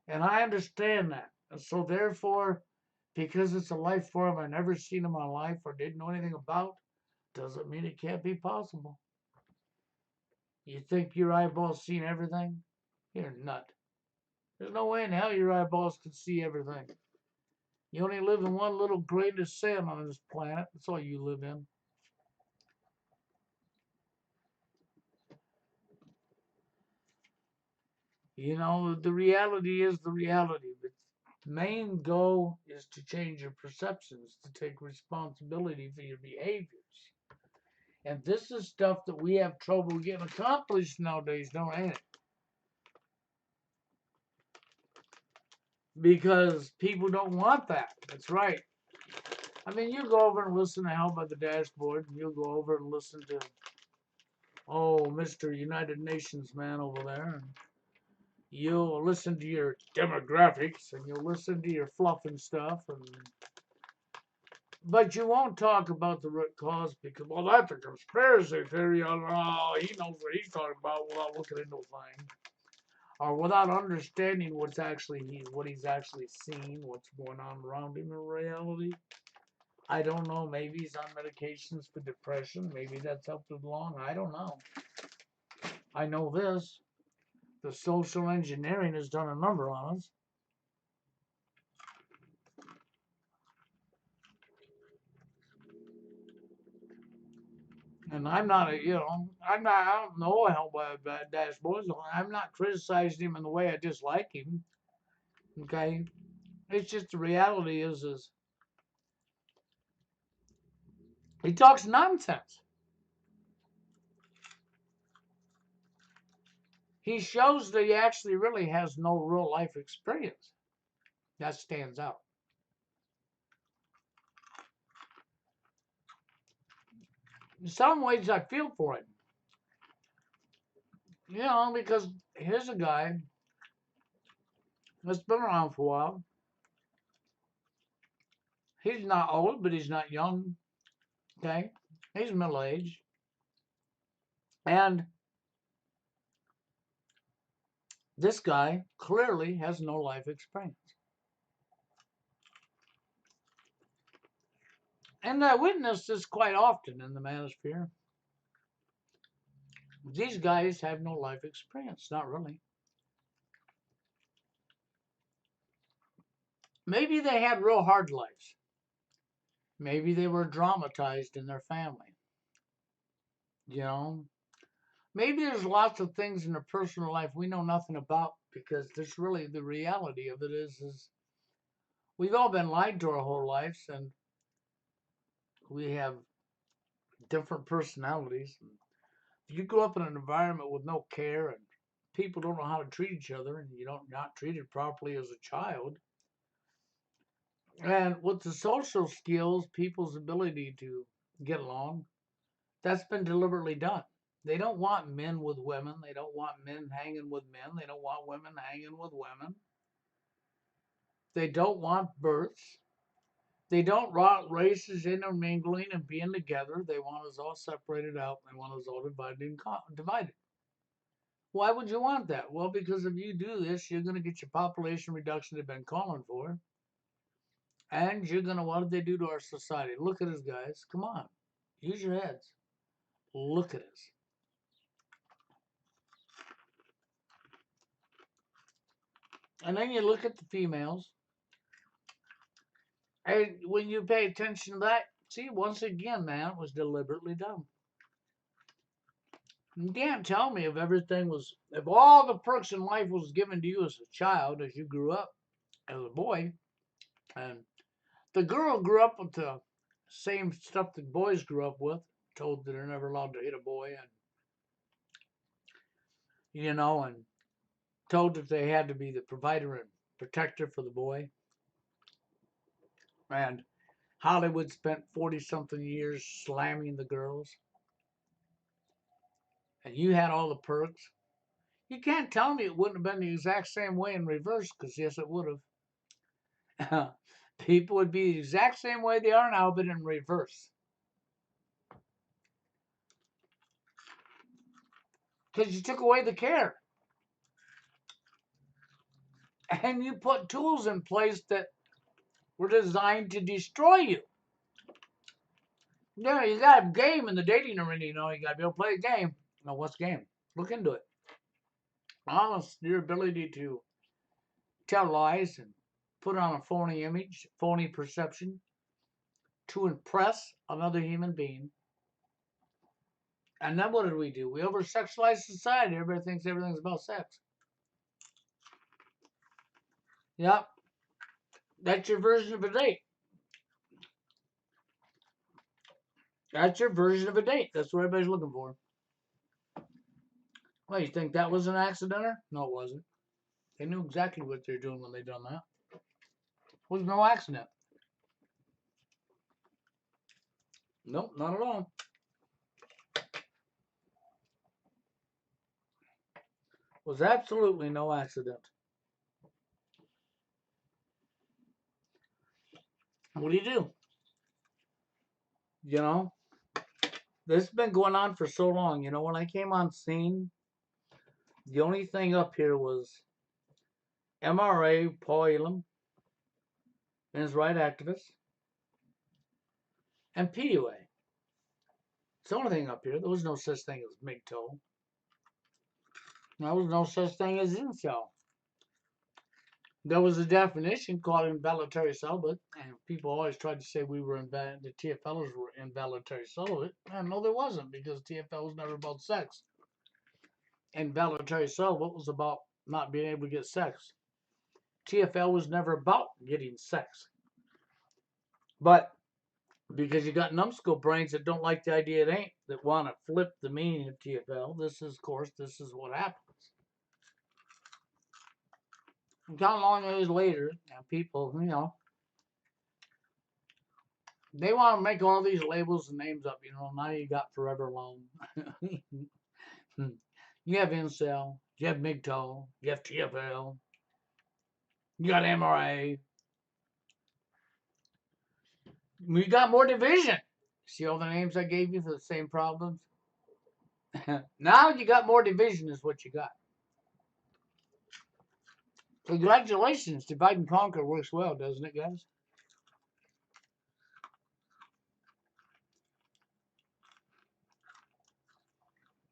And I understand that. And so therefore, because it's a life form I've never seen in my life or didn't know anything about, doesn't mean it can't be possible. You think your eyeballs seen everything? You're a nut. There's no way in hell your eyeballs could see everything. You only live in one little grain of sand on this planet. That's all you live in. The reality is the reality. But the main goal is to change your perceptions, to take responsibility for your behaviors. And this is stuff that we have trouble getting accomplished nowadays, don't it? Because people don't want that. That's right. I mean, you go over and listen to Hell by the Dashboard, and you'll go over and listen to, Mr. United Nations man over there. you'll listen to your demographics and you'll listen to your fluff and stuff, but you won't talk about the root cause because, well, that's a conspiracy theory. Oh, he knows what he's talking about without looking into a thing or without understanding what he's actually seen, what's going on around him in reality. I don't know. Maybe he's on medications for depression. Maybe that's helped him along. I don't know. I know this. The social engineering has done a number on us. And I'm not I don't know how bad Dash Boys. I'm not criticizing him in the way I dislike him. Okay? It's just the reality is he talks nonsense. He shows that he actually really has no real life experience. That stands out. In some ways, I feel for him. Because here's a guy that's been around for a while. He's not old, but he's not young. Okay? He's middle aged. And this guy clearly has no life experience. And I witness this quite often in the manosphere. These guys have no life experience, not really. Maybe they had real hard lives. Maybe they were traumatized in their family. You know, maybe there's lots of things in their personal life we know nothing about because there's really the reality of it is we've all been lied to our whole lives and we have different personalities. You grow up in an environment with no care and people don't know how to treat each other and you don't not treated properly as a child. And with the social skills, people's ability to get along, that's been deliberately done. They don't want men with women. They don't want men hanging with men. They don't want women hanging with women. They don't want births. They don't want races intermingling and being together. They want us all separated out. They want us all divided. Why would you want that? Well, because if you do this, you're going to get your population reduction they've been calling for. And you're going to, what did they do to our society? Look at us, guys. Come on. Use your heads. Look at us. And then you look at the females. And when you pay attention to that, see, once again, man, it was deliberately done. You can't tell me if all the perks in life was given to you as a child, as you grew up as a boy, and the girl grew up with the same stuff that boys grew up with, told that they're never allowed to hit a boy, and told that they had to be the provider and protector for the boy. And Hollywood spent 40 something years slamming the girls. And you had all the perks. You can't tell me it wouldn't have been the exact same way in reverse, because yes, it would have. People would be the exact same way they are now, but in reverse. Because you took away the care. And you put tools in place that were designed to destroy you. You got a game in the dating arena, you got to be able to play a game. Now, what's game? Look into it. Honest, your ability to tell lies and put on a phony image, phony perception to impress another human being. And then what did we do? We over sexualize society. Everybody thinks everything's about sex. Yep. That's your version of a date. That's your version of a date. That's what everybody's looking for. Well, you think that was an accident? No, it wasn't. They knew exactly what they're doing when they done that. It was no accident. Nope, not at all. was absolutely no accident. What do? You know, this has been going on for so long. You know, when I came on scene, the only thing up here was MRA, Paul Elam, and his right activists, and PUA. It's the only thing up here. There was no such thing as MGTOW. There was no such thing as incel. There was a definition called involuntary celibate, and people always tried to say we were the TFLers were involuntary celibate. And no, there wasn't, because TFL was never about sex. Involuntary celibate was about not being able to get sex. TFL was never about getting sex. But because you got numbskull brains that don't like the idea it ain't, that want to flip the meaning of TFL, this is what happens. And how long years later, people, they want to make all these labels and names up. Now you got Forever Alone. You have Incel. You have MGTOW. You have TFL. You got MRA. We got more division. See all the names I gave you for the same problems? Now you got more division is what you got. Congratulations. Divide and conquer works well, doesn't it, guys?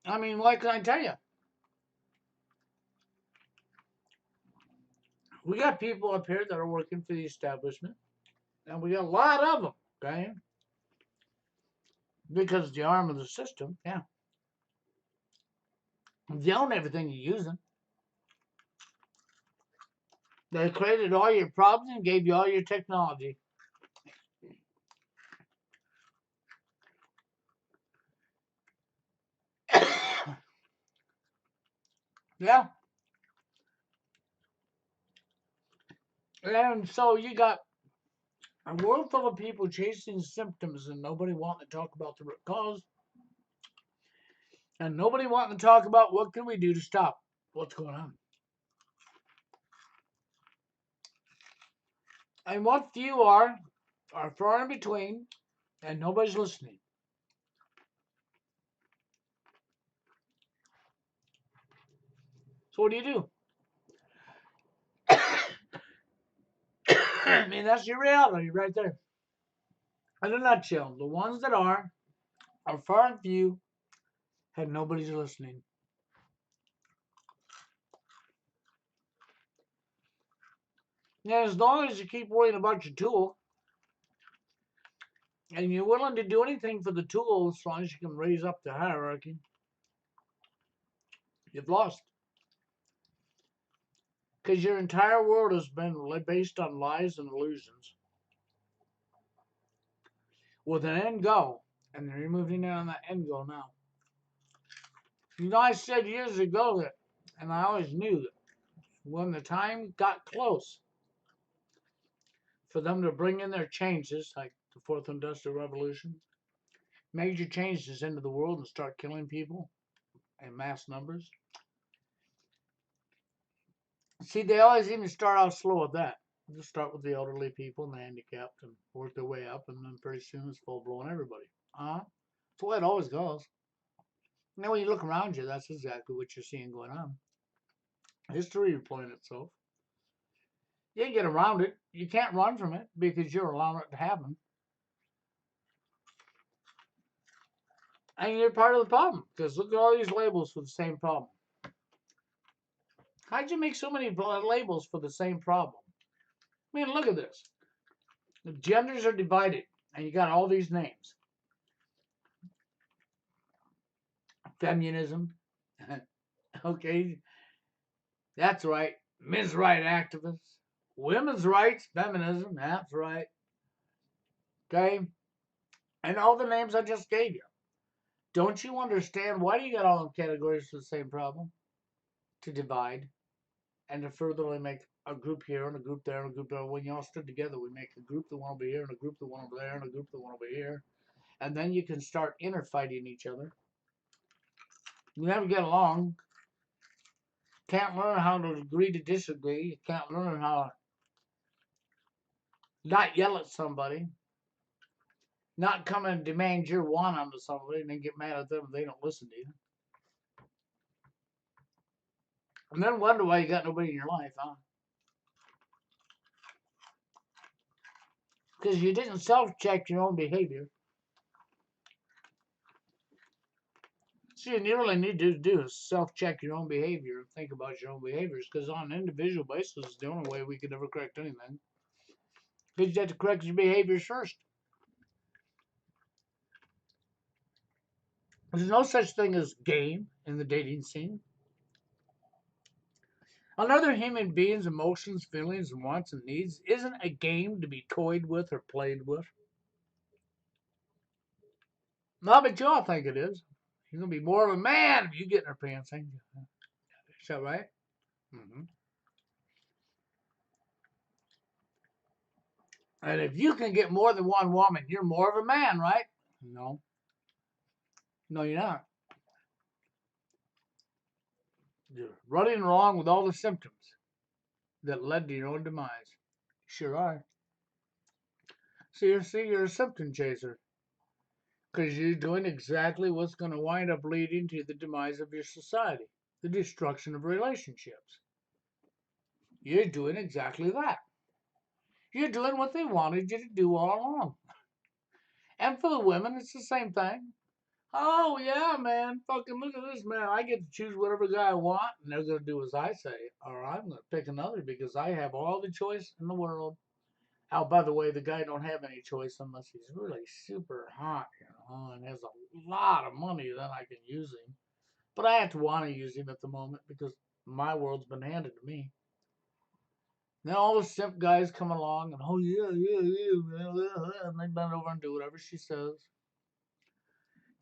I mean, what can I tell you? We got people up here that are working for the establishment, and we got a lot of them, okay? Because the arm of the system, yeah. They own everything you're using. They created all your problems and gave you all your technology. Yeah. And so you got a world full of people chasing symptoms and nobody wanting to talk about the root cause. And nobody wanting to talk about what can we do to stop what's going on. And what few are far in between, and nobody's listening. So what do you do? I mean, that's your reality right there. In a nutshell, the ones that are far and few, and nobody's listening. And as long as you keep worrying about your tool, and you're willing to do anything for the tool as long as you can raise up the hierarchy, you've lost. Because your entire world has been based on lies and illusions with an end goal, and you're moving in on that end goal now. I said years ago that, and I always knew that when the time got close for them to bring in their changes, like the Fourth Industrial Revolution, major changes into the world and start killing people in mass numbers. See, they always even start out slow at that. Just start with the elderly people and the handicapped and work their way up, and then pretty soon it's full blown everybody. That's the way it always goes. Now, when you look around you, that's exactly what you're seeing going on. History replaying itself. You can get around it. You can't run from it because you're allowing it to happen. And you're part of the problem, because look at all these labels for the same problem. How'd you make so many labels for the same problem? I mean, look at this. The genders are divided, and you got all these names. Feminism. Okay, that's right. Men's rights activists. Women's rights, feminism. That's right. Okay, and all the names I just gave you. Don't you understand why do you got all them categories for the same problem? To divide and to furtherly make a group here and a group there and a group there. When you all stood together, we make a group that want to be here and a group that want to be there and a group that want to be here. And then you can start interfighting each other. You never get along Can't learn how to agree to disagree. You can't learn how to not yell at somebody, not come and demand your want onto somebody and then get mad at them if they don't listen to you. And then wonder why you got nobody in your life, huh? Because you didn't self-check your own behavior. See, what you really need to do is self-check your own behavior and think about your own behaviors. Because on an individual basis, it's the only way we could ever correct anything. Because you have to correct your behaviors first. There's no such thing as game in the dating scene. Another human being's emotions, feelings, and wants and needs isn't a game to be toyed with or played with. No, but you all think it is. You're gonna be more of a man if you get in her pants, ain't you? Is that right? Mm-hmm. And if you can get more than one woman, you're more of a man, right? No, no, you're not. You're running along with all the symptoms that led to your own demise. Sure are. See, you're a symptom chaser because you're doing exactly what's going to wind up leading to the demise of your society, the destruction of relationships. You're doing exactly that. You're doing what they wanted you to do all along. And for the women, it's the same thing. Oh yeah, man. Fucking look at this, man. I get to choose whatever guy I want, and they're gonna do as I say, or I'm gonna pick another because I have all the choice in the world. Oh, by the way, the guy don't have any choice unless he's really super hot, and has a lot of money. Then I can use him, but I have to want to use him at the moment because my world's been handed to me. Then all the simp guys come along and oh yeah, yeah, yeah, and they bend over and do whatever she says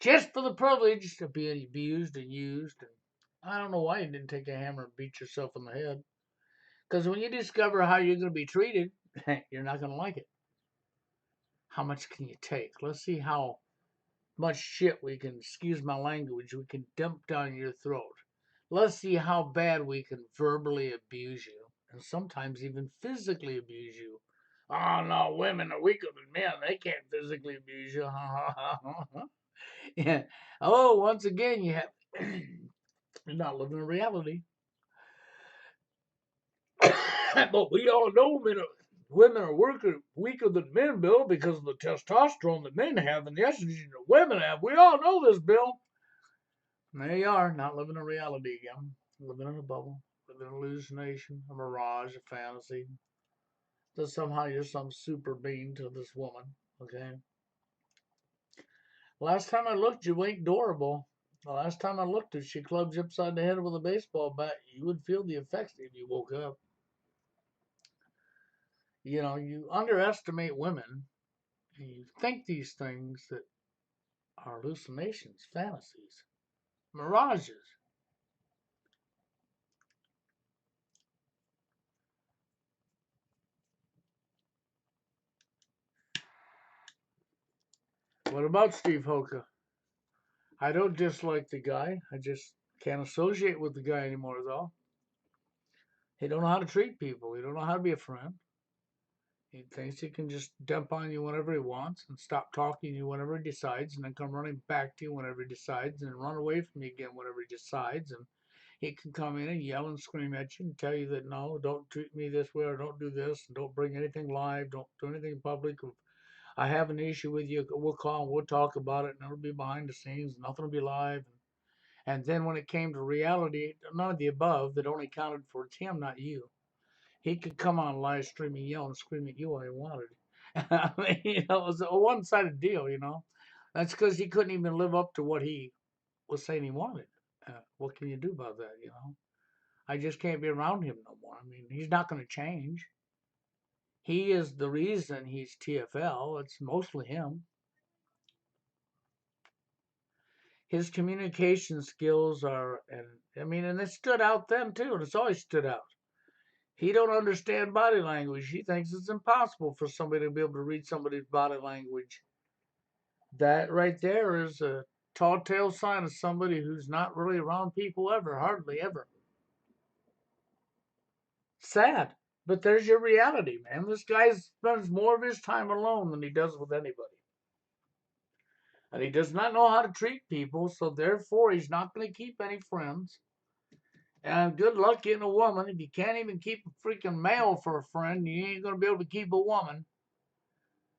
just for the privilege of being abused and used. And I don't know why you didn't take a hammer and beat yourself in the head. Because when you discover how you're going to be treated, you're not going to like it. How much can you take? Let's see how much shit we can, excuse my language, we can dump down your throat. Let's see how bad we can verbally abuse you and sometimes even physically abuse you. Oh no, women are weaker than men. They can't physically abuse you. Yeah. Oh, once again, you have you're not living in reality. But we all know women are weaker than men, Bill, because of the testosterone that men have and the estrogen that women have. We all know this, Bill. And there you are, not living in reality again. Living in a bubble, living in a hallucination, a mirage, a fantasy. That somehow you're some super being to this woman, okay? Last time I looked, you ain't adorable. The last time I looked, if she clubs you upside the head with a baseball bat, you would feel the effects if you woke up. You underestimate women. You think these things that are hallucinations, fantasies, mirages. What about Steve Hoka? I don't dislike the guy. I just can't associate with the guy anymore, though. He don't know how to treat people. He don't know how to be a friend. He thinks he can just dump on you whenever he wants and stop talking to you whenever he decides and then come running back to you whenever he decides and run away from you again whenever he decides. And he can come in and yell and scream at you and tell you that no, don't treat me this way or don't do this and don't bring anything live, don't do anything public. If I have an issue with you, we'll call and we'll talk about it and it'll be behind the scenes, nothing will be live. And then when it came to reality, none of the above that only counted for it's him, not you. He could come on live stream and yell and scream at you all he wanted. I mean, it was a one-sided deal. That's because he couldn't even live up to what he was saying he wanted. What can you do about that? I just can't be around him no more. I mean, he's not going to change. He is the reason he's TFL. It's mostly him. His communication skills are, and it stood out then too, and it's always stood out. He don't understand body language. He thinks it's impossible for somebody to be able to read somebody's body language. That right there is a tall tale sign of somebody who's not really around people ever, hardly ever. sad. But there's your reality, man. This guy spends more of his time alone than he does with anybody. And he does not know how to treat people, so therefore he's not going to keep any friends. And good luck getting a woman. If you can't even keep a freaking male for a friend, you ain't going to be able to keep a woman.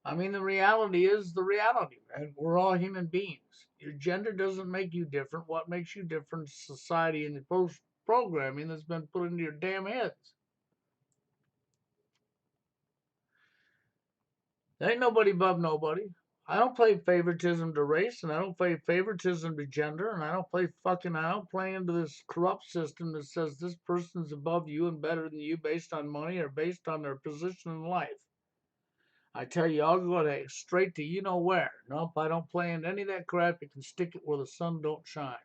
I mean, the reality is the reality, man. We're all human beings. Your gender doesn't make you different. What makes you different is society and the programming that's been put into your damn heads. There ain't nobody above nobody. I don't play favoritism to race, and I don't play favoritism to gender, and I don't play into this corrupt system that says this person's above you and better than you based on money or based on their position in life. I tell you, I'll go straight to you know where. Nope, I don't play into any of that crap. You can stick it where the sun don't shine.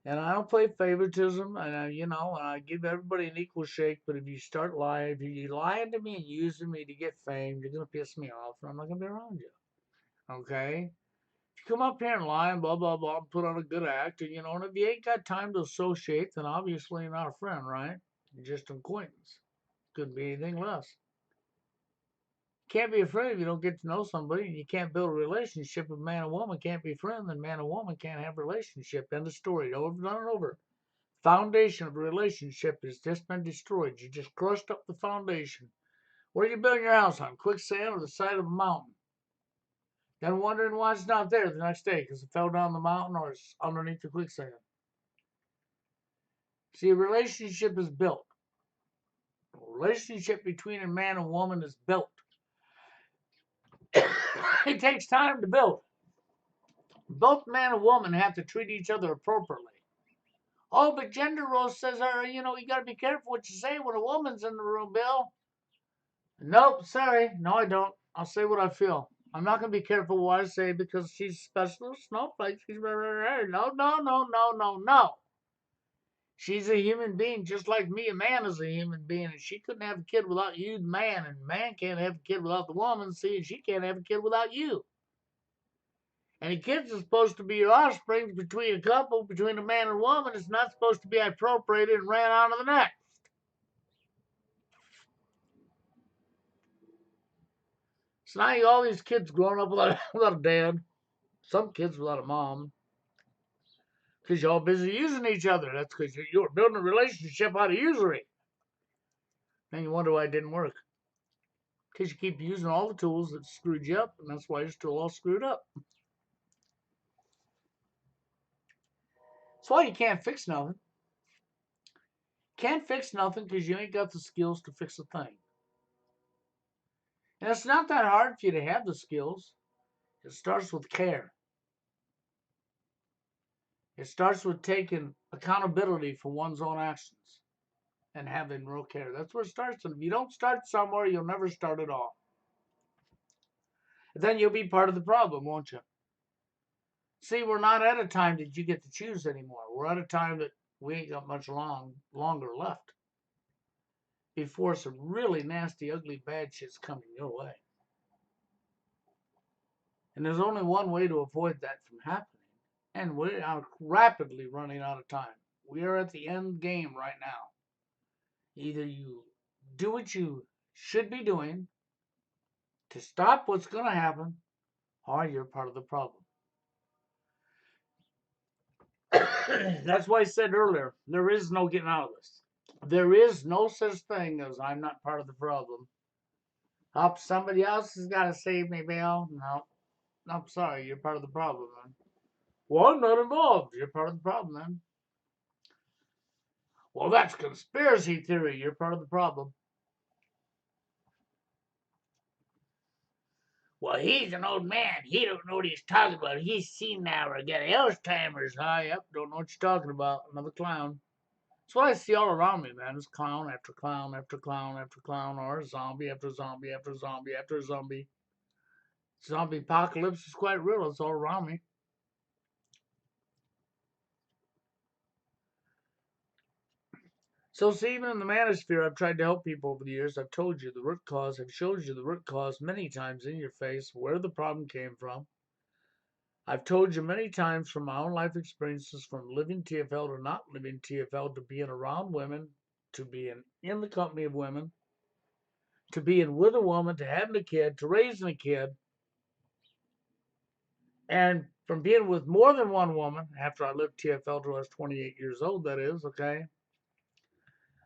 And I don't play favoritism, and and I give everybody an equal shake. But if you start lying, if you're lying to me and using me to get fame, you're gonna piss me off, and I'm not gonna be around you. Okay? If you come up here and lie and blah blah blah, and put on a good act, and if you ain't got time to associate, then obviously you're not a friend, right? You're just an acquaintance. Couldn't be anything less. Can't be a friend if you don't get to know somebody, and you can't build a relationship with man and woman. Can't be friends, and man and woman can't have a relationship. End of story. Over and over. Foundation of a relationship has just been destroyed. You just crushed up the foundation. What are you building your house on? Quicksand or the side of a mountain? Then wondering why it's not there the next day because it fell down the mountain or it's underneath the quicksand. See, a relationship is built. A relationship between a man and woman is built. It takes time to build. Both man and woman have to treat each other appropriately. Oh, but gender role says, you got to be careful what you say when a woman's in the room, Bill. Nope, sorry. No, I don't. I'll say what I feel. I'm not going to be careful what I say because she's a specialist. Nope, like she's no, no, no, no, no, no. She's a human being just like me. A man is a human being, and she couldn't have a kid without you, the man, and the man can't have a kid without the woman. See, and she can't have a kid without you. And the kids are supposed to be your offspring between a couple, between a man and a woman. It's not supposed to be appropriated and ran on to the next. So now you all these kids growing up without a dad. Some kids without a mom. Because you're all busy using each other. That's because you're building a relationship out of usury. And you wonder why it didn't work. Because you keep using all the tools that screwed you up, and that's why you're still all screwed up. That's why you can't fix nothing. Can't fix nothing because you ain't got the skills to fix a thing. And it's not that hard for you to have the skills. It starts with care. It starts with taking accountability for one's own actions and having real care. That's where it starts. And if you don't start somewhere, you'll never start at all. Then you'll be part of the problem, won't you? See, we're not at a time that you get to choose anymore. We're at a time that we ain't got much longer left before some really nasty, ugly, bad shit's coming your way. And there's only one way to avoid that from happening. And we are rapidly running out of time. We are at the end game right now. Either you do what you should be doing to stop what's going to happen, or you're part of the problem. That's why I said earlier, there is no getting out of this. There is no such thing as I'm not part of the problem. Oh, somebody else has got to save me, Bill. No, I'm sorry, you're part of the problem, man. Well, I'm not involved. You're part of the problem, then. Well, that's conspiracy theory. You're part of the problem. Well, he's an old man. He don't know what he's talking about. He's seen now or got Alzheimer's. Yep, don't know what you're talking about. Another clown. That's what I see all around me, man. It's clown after clown after clown after clown, or zombie after zombie after zombie after zombie. Zombie apocalypse is quite real. It's all around me. So, see, even in the manosphere, I've tried to help people over the years. I've told you the root cause. I've showed you the root cause many times in your face where the problem came from. I've told you many times from my own life experiences, from living TFL to not living TFL, to being around women, to being in the company of women, to being with a woman, to having a kid, to raising a kid, and from being with more than one woman after I lived TFL till I was 28 years old, that is, okay,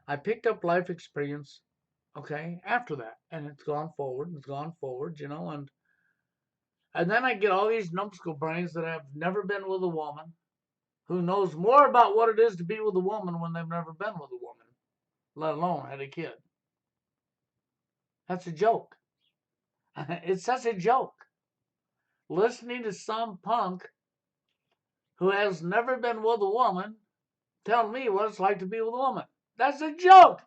I picked up life experience, okay, after that, and it's gone forward, and then I get all these numbskull brains that have never been with a woman, who knows more about what it is to be with a woman when they've never been with a woman, let alone had a kid. That's a joke. It's such a joke. Listening to some punk who has never been with a woman tell me what it's like to be with a woman. That's a joke.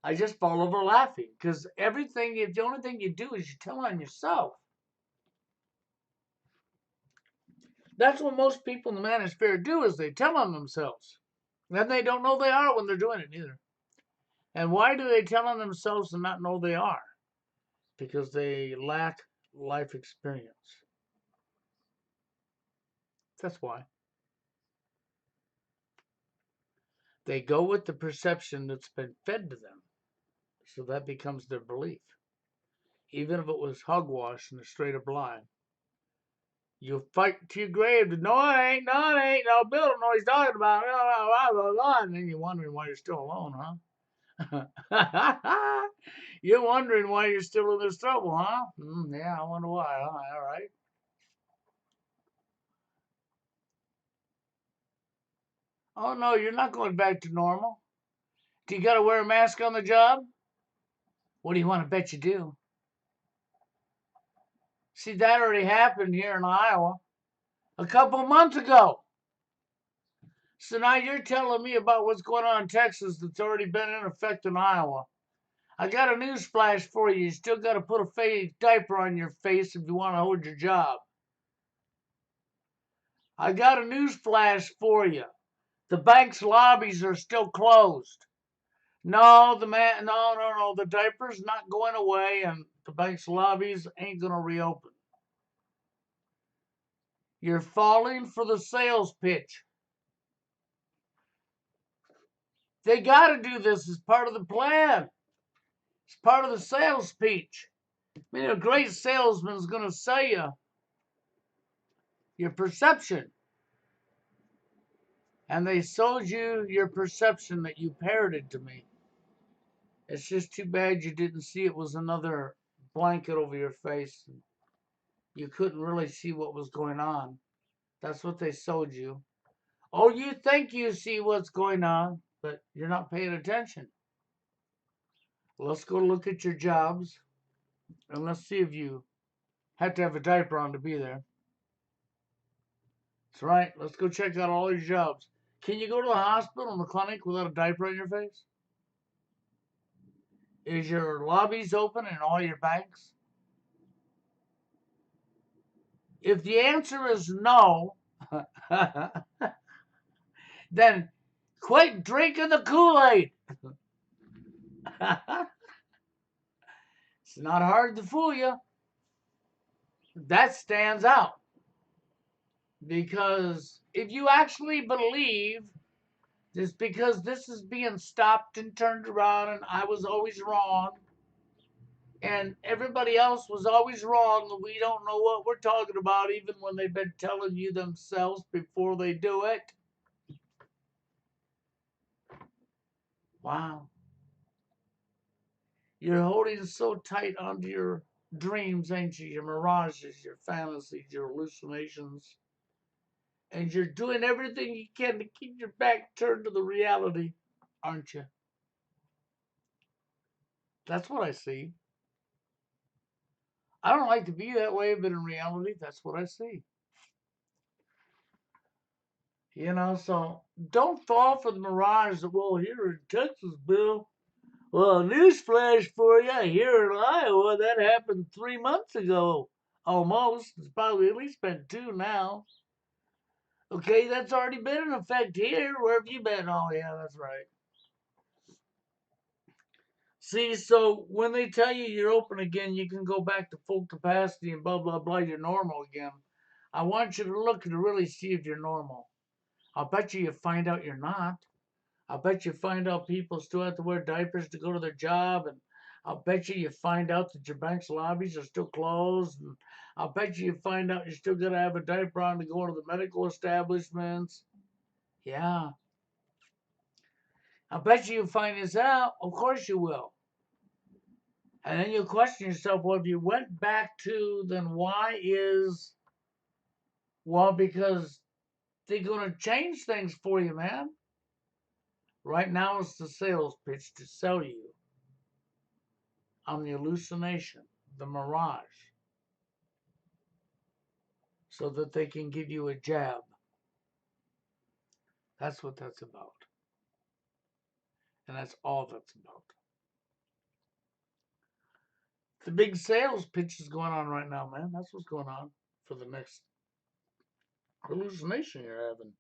I just fall over laughing because the only thing you do is you tell on yourself. That's what most people in the manosphere do, is they tell on themselves. And they don't know they are when they're doing it either. And why do they tell on themselves and not know they are? Because they lack life experience. That's why. They go with the perception that's been fed to them. So that becomes their belief. Even if it was hogwash and a straight up lie. You'll fight to your grave. No, it ain't. No, it ain't. No, Bill don't know what he's talking about. Blah, blah, blah. And then you're wondering why you're still alone, huh? You're wondering why you're still in this trouble, huh? Yeah, I wonder why. Huh? All right. Oh, no, you're not going back to normal. Do you got to wear a mask on the job? What do you want to bet you do? See, that already happened here in Iowa a couple months ago. So now you're telling me about what's going on in Texas that's already been in effect in Iowa. I got a news flash for you. You still got to put a fake diaper on your face if you want to hold your job. I got a news flash for you. The bank's lobbies are still closed. No, no. The diaper's not going away, and the bank's lobbies ain't gonna reopen. You're falling for the sales pitch. They got to do this as part of the plan. It's part of the sales pitch. I mean, a great salesman's gonna sell you your perception. And they sold you your perception that you parroted to me. It's just too bad you didn't see it was another blanket over your face. You couldn't really see what was going on. That's what they sold you. Oh, you think you see what's going on, but you're not paying attention. Let's go look at your jobs and let's see if you have to have a diaper on to be there. That's right. Let's go check out all your jobs. Can you go to the hospital and the clinic without a diaper on your face? Is your lobbies open in all your banks? If the answer is no, then quit drinking the Kool-Aid. It's not hard to fool you. That stands out. Because if you actually believe just because this is being stopped and turned around and I was always wrong and everybody else was always wrong and we don't know what we're talking about even when they've been telling you themselves before they do it. Wow. You're holding so tight onto your dreams, ain't you? Your mirages, your fantasies, your hallucinations. And you're doing everything you can to keep your back turned to the reality, aren't you? That's what I see. I don't like to be that way, but in reality, that's what I see. So don't fall for the mirage that, well, here in Texas, Bill, well, newsflash for you, here in Iowa, that happened 3 months ago. Almost. It's probably at least been 2 now. Okay, that's already been in effect here. Where have you been? Oh, yeah, that's right. See, so when they tell you you're open again, you can go back to full capacity and blah, blah, blah, you're normal again. I want you to look to really see if you're normal. I'll bet you find out you're not. I'll bet you find out people still have to wear diapers to go to their job, and I'll bet you find out that your bank's lobbies are still closed, and I'll bet you find out you're still gonna have a diaper on to go to the medical establishments. Yeah, I bet you find this out. Of course you will. And then you'll question yourself, well, if you went back to, then why is, well, because they're going to change things for you, man. Right now, it's the sales pitch to sell you on the hallucination, the mirage, so that they can give you a jab. That's what that's about. And that's all that's about. The big sales pitch is going on right now, man. That's what's going on for the next hallucination you're having.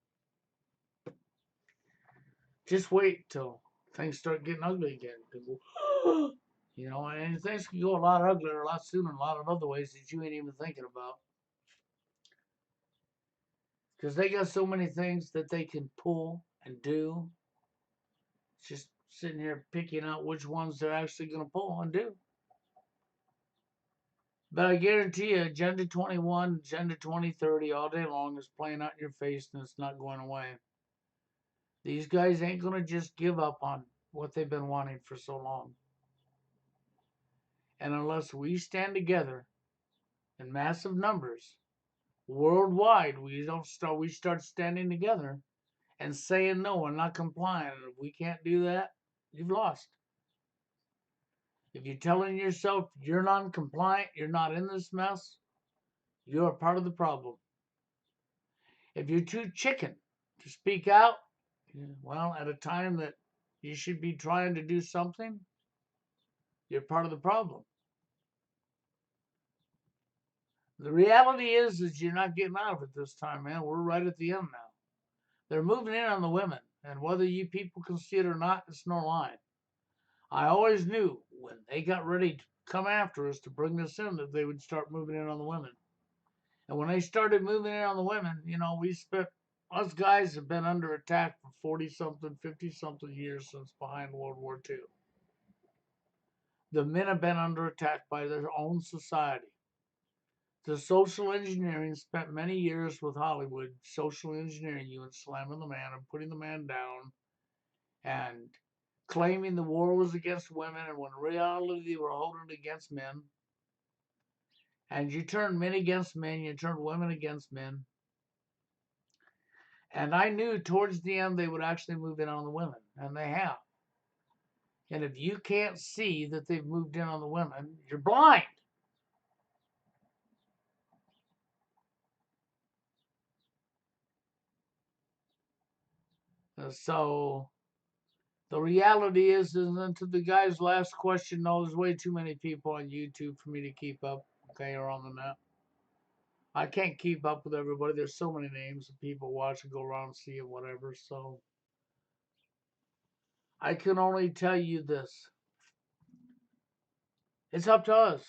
Just wait till things start getting ugly again. People, you know, and things can go a lot uglier, a lot sooner, in a lot of other ways that you ain't even thinking about. Because they got so many things that they can pull and do. It's just sitting here picking out which ones they're actually going to pull and do. But I guarantee you, Agenda 21, Agenda 2030, all day long is playing out in your face and it's not going away. These guys ain't going to just give up on what they've been wanting for so long. And unless we stand together in massive numbers worldwide, we start standing together and saying no and not complying. And if we can't do that, you've lost. If you're telling yourself you're non-compliant, you're not in this mess, you're a part of the problem. If you're too chicken to speak out, well, at a time that you should be trying to do something, you're part of the problem. The reality is you're not getting out of it this time, man. We're right at the end now. They're moving in on the women, and whether you people can see it or not, it's no lie. I always knew when they got ready to come after us to bring this in that they would start moving in on the women. And when they started moving in on the women, you know, us guys have been under attack for 40 something, 50 something years since behind World War II. The men have been under attack by their own society. The social engineering spent many years with Hollywood, social engineering you and slamming the man and putting the man down and claiming the war was against women, and when in reality they were holding it against men. And you turned men against men, you turned women against men. And I knew towards the end they would actually move in on the women, and they have. And if you can't see that they've moved in on the women, you're blind. So the reality is and to the guy's last question, no, there's way too many people on YouTube for me to keep up, okay, or on the net. I can't keep up with everybody. There's so many names of people watch and go around and see and whatever. So I can only tell you this. It's up to us.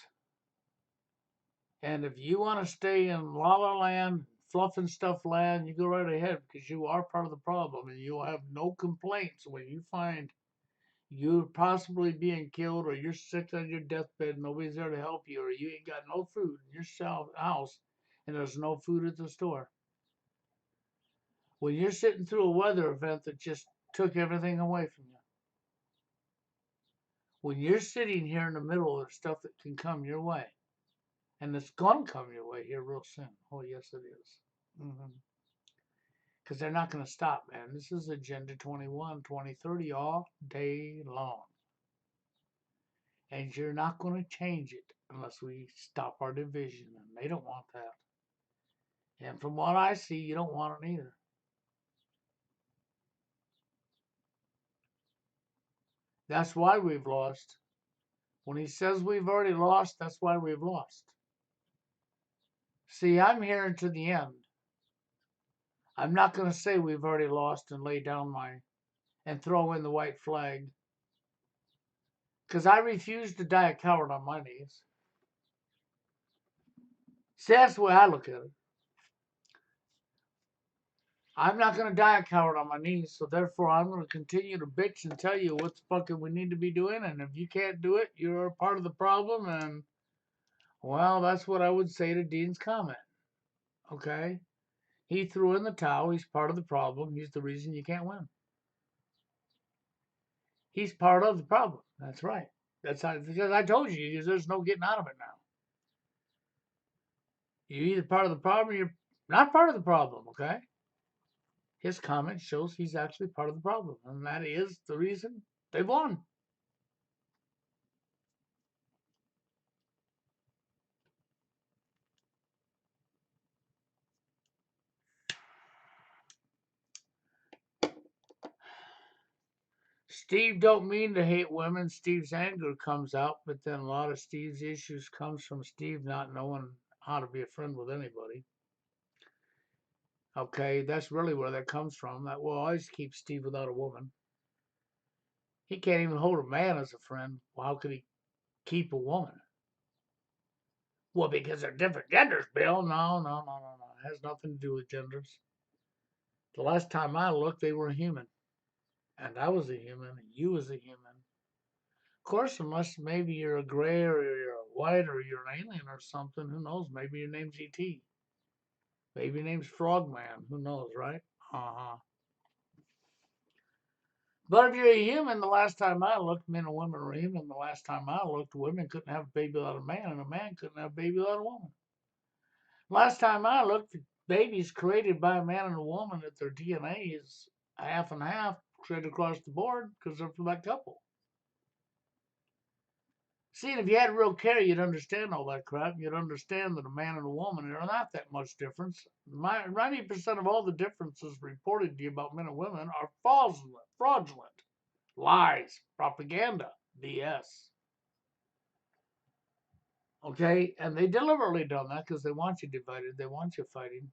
And if you want to stay in la la land, fluff and stuff land, you go right ahead because you are part of the problem and you'll have no complaints when you find you're possibly being killed or you're sick on your deathbed, nobody's there to help you, or you ain't got no food in your house and there's no food at the store. When you're sitting through a weather event that just took everything away from you. When you're sitting here in the middle of stuff that can come your way, and it's going to come your way here real soon. Oh, yes, it is. Because they're not going to stop, man. This is Agenda 21, 2030 all day long. And you're not going to change it unless we stop our division, and they don't want that. And from what I see, you don't want it either. That's why we've lost. When he says we've already lost, that's why we've lost. See, I'm here to the end. I'm not going to say we've already lost and lay down and throw in the white flag. Because I refuse to die a coward on my knees. See, that's the way I look at it. I'm not going to die a coward on my knees, so therefore I'm going to continue to bitch and tell you what the fucking we need to be doing, and if you can't do it, you're a part of the problem, and, well, that's what I would say to Dean's comment, okay? He threw in the towel, he's part of the problem, he's the reason you can't win. He's part of the problem, that's right. That's how, because I told you, there's no getting out of it now. You're either part of the problem or you're not part of the problem, okay? His comment shows he's actually part of the problem, and that is the reason they won. Steve don't mean to hate women. Steve's anger comes out, but then a lot of Steve's issues comes from Steve not knowing how to be a friend with anybody. Okay, that's really where that comes from. That will always keep Steve without a woman. He can't even hold a man as a friend. Well, how could he keep a woman? Well, because they're different genders, Bill. No. It has nothing to do with genders. The last time I looked, they were human. And I was a human, and you was a human. Of course, unless maybe you're a gray or you're a white or you're an alien or something, who knows? Maybe your name's E.T. Maybe your name's Frogman. Who knows, right? Uh-huh. But if you're a human, the last time I looked, men and women were human. The last time I looked, women couldn't have a baby without a man, and a man couldn't have a baby without a woman. Last time I looked, babies created by a man and a woman, that their DNA is half and half straight across the board because they're from that couple. See, if you had real care, you'd understand all that crap. You'd understand that a man and a woman are not that much difference. 90% of all the differences reported to you about men and women are fraudulent, lies, propaganda, BS. Okay? And they deliberately done that because they want you divided. They want you fighting.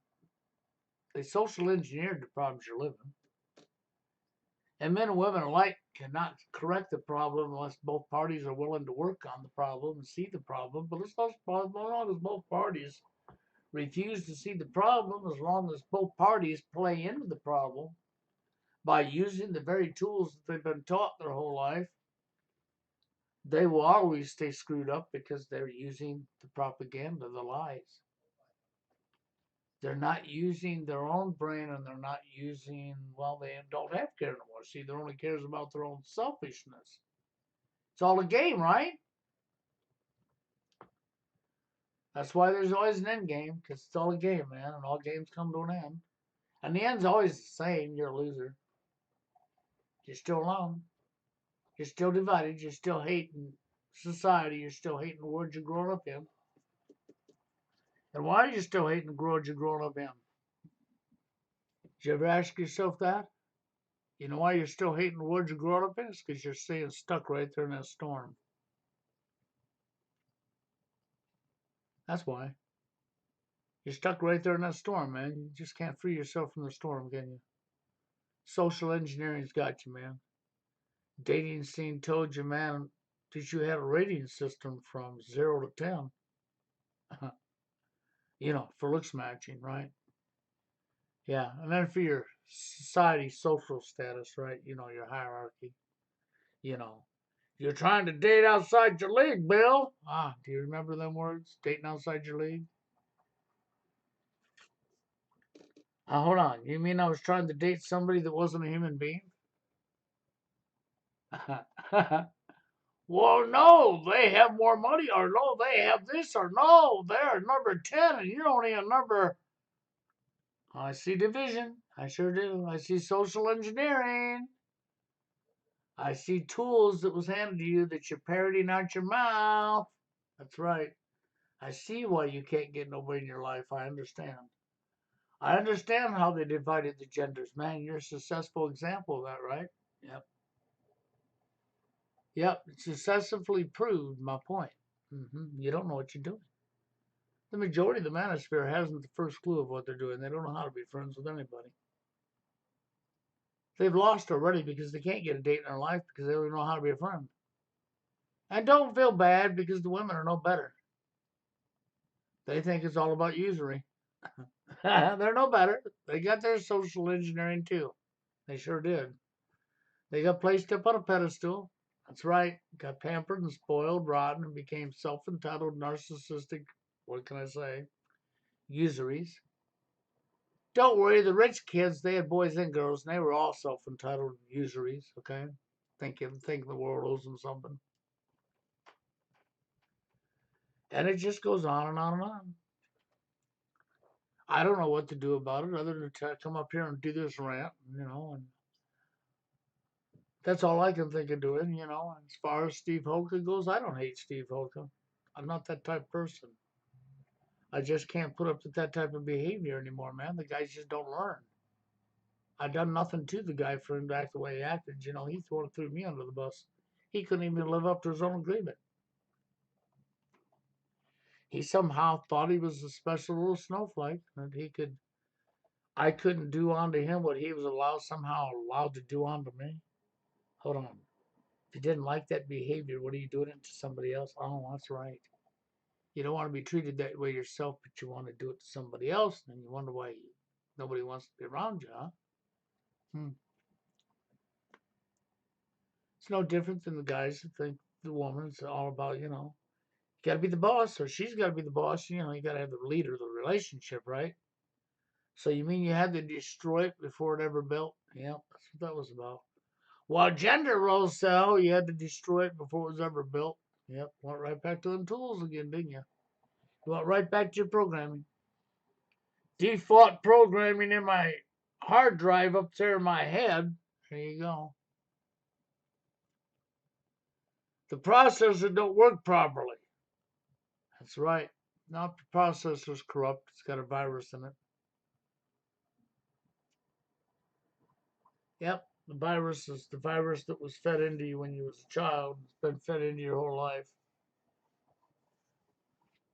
They social engineered the problems you're living. And men and women alike cannot correct the problem unless both parties are willing to work on the problem and see the problem. But as long as both parties refuse to see the problem, as long as both parties play into the problem by using the very tools that they've been taught their whole life, they will always stay screwed up because they're using the propaganda, the lies. They're not using their own brain, and they're not using, well, they don't have care anymore. See, they only cares about their own selfishness. It's all a game, right? That's why there's always an end game, because it's all a game, man, and all games come to an end. And the end's always the same. You're a loser. You're still alone. You're still divided. You're still hating society. You're still hating the world you're growing up in. And why are you still hating the world you're growing up in? Did you ever ask yourself that? You know why you're still hating the world you're growing up in? It's because you're staying stuck right there in that storm. That's why. You're stuck right there in that storm, man. You just can't free yourself from the storm, can you? Social engineering's got you, man. Dating scene told you, man, that you had a rating system from 0 to 10. For looks matching, right? Yeah, and then for your society social status, right? Your hierarchy. You know, you're trying to date outside your league, Bill. Do you remember them words? Dating outside your league? Hold on. You mean I was trying to date somebody that wasn't a human being? Well, no, they have more money, or no, they have this, or no, they're number 10, and you're only a number. I see division. I sure do. I see social engineering. I see tools that was handed to you that you're parroting out your mouth. That's right. I see why you can't get nobody in your life. I understand. I understand how they divided the genders. Man, you're a successful example of that, right? Yep. Yep. It successfully proved my point. You don't know what you're doing. The majority of the manosphere hasn't the first clue of what they're doing. They don't know how to be friends with anybody. They've lost already because they can't get a date in their life because they don't know how to be a friend. And don't feel bad because the women are no better. They think it's all about usury. They're no better. They got their social engineering too. They sure did. They got placed up on a pedestal. That's right. Got pampered and spoiled, rotten, and became self entitled, narcissistic, what can I say, usuries. Don't worry, the rich kids, they had boys and girls, and they were all self entitled usuries, okay? Think the world owes them something. And it just goes on and on and on. I don't know what to do about it other than to come up here and do this rant, and that's all I can think of doing. As far as Steve Hoka goes, I don't hate Steve Hoka. I'm not that type of person. I just can't put up with that type of behavior anymore, man. The guys just don't learn. I done nothing to the guy for him to act the way he acted. He threw me under the bus. He couldn't even live up to his own agreement. He somehow thought he was a special little snowflake that I couldn't do unto him what he was somehow allowed to do unto me. Hold on. If you didn't like that behavior, what are you doing it to somebody else? Oh, that's right. You don't want to be treated that way yourself, but you want to do it to somebody else, and you wonder why nobody wants to be around you, huh? Hmm. It's no different than the guys that think the woman's all about, you got to be the boss, or she's got to be the boss. You got to have the leader of the relationship, right? So you mean you had to destroy it before it ever built? Yep, that's what that was about. While gender roles sell, you had to destroy it before it was ever built. Yep, went right back to them tools again, didn't you? You went right back to your programming. Default programming in my hard drive up there in my head. There you go. The processor don't work properly. That's right. Not the processor's corrupt. It's got a virus in it. Yep, the virus is the virus that was fed into you when you was a child. It's been fed into your whole life.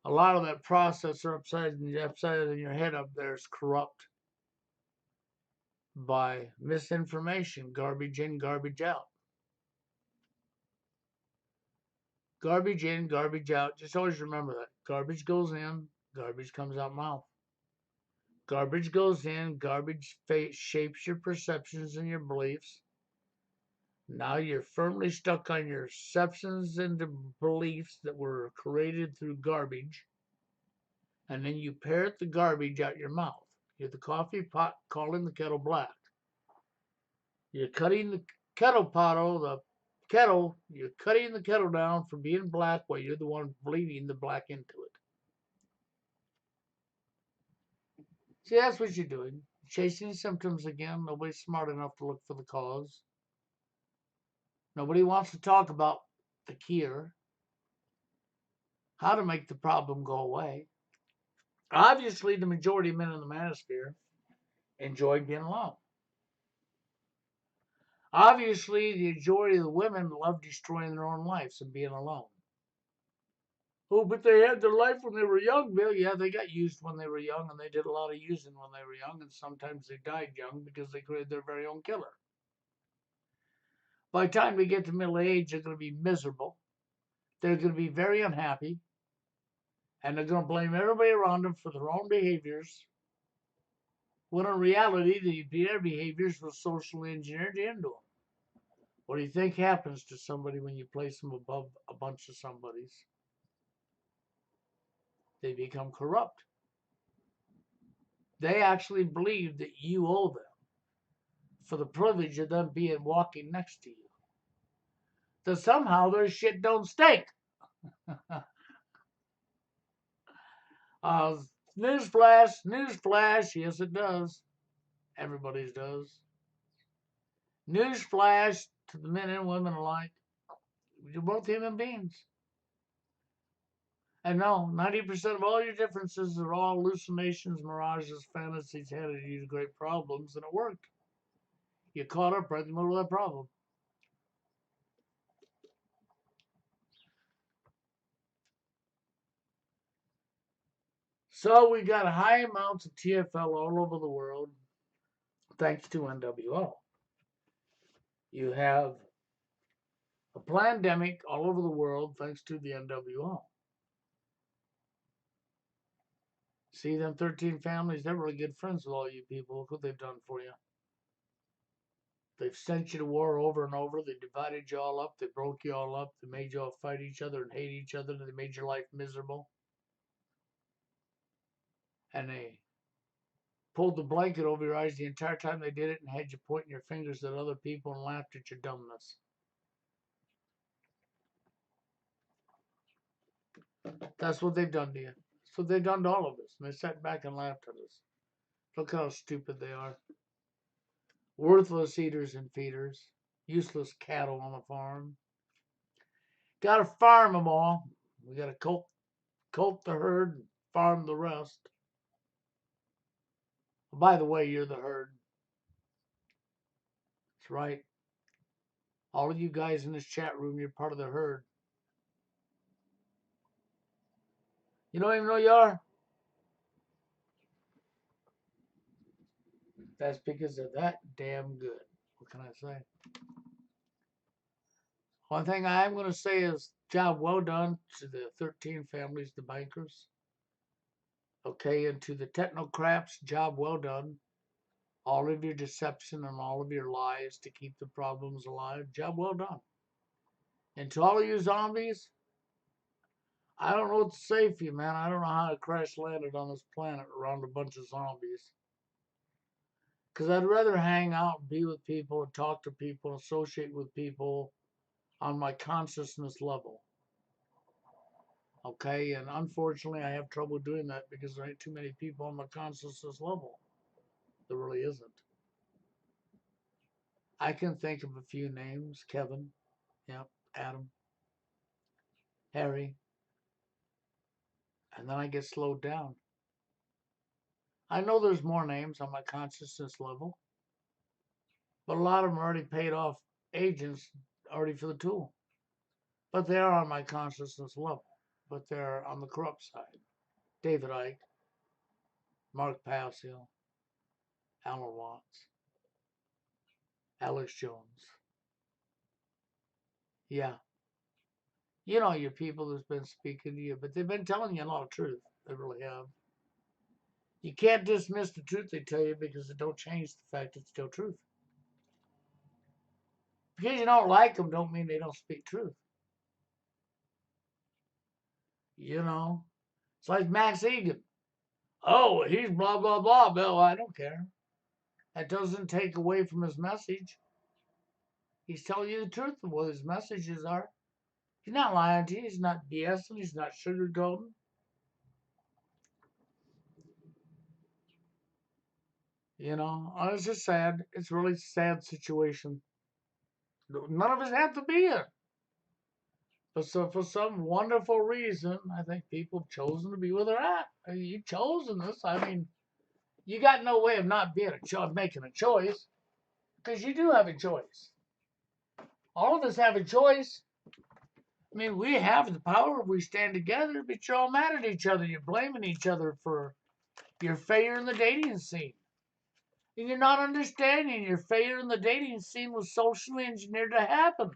A lot of that processor upside in your head up there is corrupt by misinformation, garbage in, garbage out. Garbage in, garbage out. Just always remember that. Garbage goes in, garbage comes out mouth. Garbage goes in, garbage shapes your perceptions and your beliefs. Now you're firmly stuck on your perceptions and the beliefs that were created through garbage. And then you parrot the garbage out your mouth. You're the coffee pot calling the kettle black. You're cutting the kettle you're cutting the kettle down from being black while you're the one bleeding the black into it. See, that's what you're doing. Chasing symptoms again. Nobody's smart enough to look for the cause. Nobody wants to talk about the cure, how to make the problem go away. Obviously, the majority of men in the manosphere enjoy being alone. Obviously, the majority of the women love destroying their own lives and being alone. Oh, but they had their life when they were young, Bill. Yeah, they got used when they were young, and they did a lot of using when they were young, and sometimes they died young because they created their very own killer. By the time they get to middle age, they're going to be miserable. They're going to be very unhappy, and they're going to blame everybody around them for their own behaviors, when in reality, their behaviors were socially engineered into them. What do you think happens to somebody when you place them above a bunch of somebody's? They become corrupt. They actually believe that you owe them for the privilege of them being walking next to you. That somehow their shit don't stink. uh, newsflash, yes it does. Everybody's does. Newsflash to the men and women alike. You're both human beings. And no, 90% of all your differences are all hallucinations, mirages, fantasies headed you to great problems, and it worked. You caught up right in the middle of that problem. So we got high amounts of TFL all over the world, thanks to NWO. You have A pandemic all over the world thanks to the NWO. See, them 13 families, they're really good friends with all you people. Look what they've done for you. They've sent you to war over and over. They divided you all up. They broke you all up. They made you all fight each other and hate each other. They made your life miserable. And they pulled the blanket over your eyes the entire time they did it and had you pointing your fingers at other people and laughed at your dumbness. That's what they've done to you. That's what they've done to all of us. And they sat back and laughed at us. Look how stupid they are. Worthless eaters and feeders. Useless cattle on the farm. Gotta farm them all. We gotta colt the herd and farm the rest. By the way, you're the herd. That's right. All of you guys in this chat room, you're part of the herd. You don't even know you are? That's because they're that damn good. What can I say? One thing I'm going to say is job well done to the 13 families, the bankers. Okay, and to the technocrats, job well done. All of your deception and all of your lies to keep the problems alive, job well done. And to all of you zombies, I don't know what to say for you, man. I don't know how I crash landed on this planet around a bunch of zombies. Because I'd rather hang out and be with people and talk to people, associate with people on my consciousness level. Okay, and unfortunately, I have trouble doing that because there ain't too many people on my consciousness level. There really isn't. I can think of a few names: Kevin, yep, Adam, Harry, and then I get slowed down. I know there's more names on my consciousness level, but a lot of them are already paid off agents already for the tool. But they are on my consciousness level, but they're on the corrupt side. David Icke, Mark Passio, Alan Watts, Alex Jones. Yeah. You know your people that's been speaking to you, but they've been telling you a lot of truth. They really have. You can't dismiss the truth they tell you because it don't change the fact it's still truth. Because you don't like them don't mean they don't speak truth. You know? It's like Max Egan. Oh, he's blah, blah, blah, Bill. I don't care. That doesn't take away from his message. He's telling you the truth of what his messages are. He's not lying to you. He's not BSing. He's not sugarcoating. You know, it's just sad. It's a really sad situation. None of us have to be here. But so for some wonderful reason, I think people have chosen to be where they're at. You've chosen this. I mean, you got no way of not being making a choice, because you do have a choice. All of us have a choice. I mean, we have the power. We stand together, but you're all mad at each other. You're blaming each other for your failure in the dating scene. And you're not understanding your failure in the dating scene was socially engineered to happen.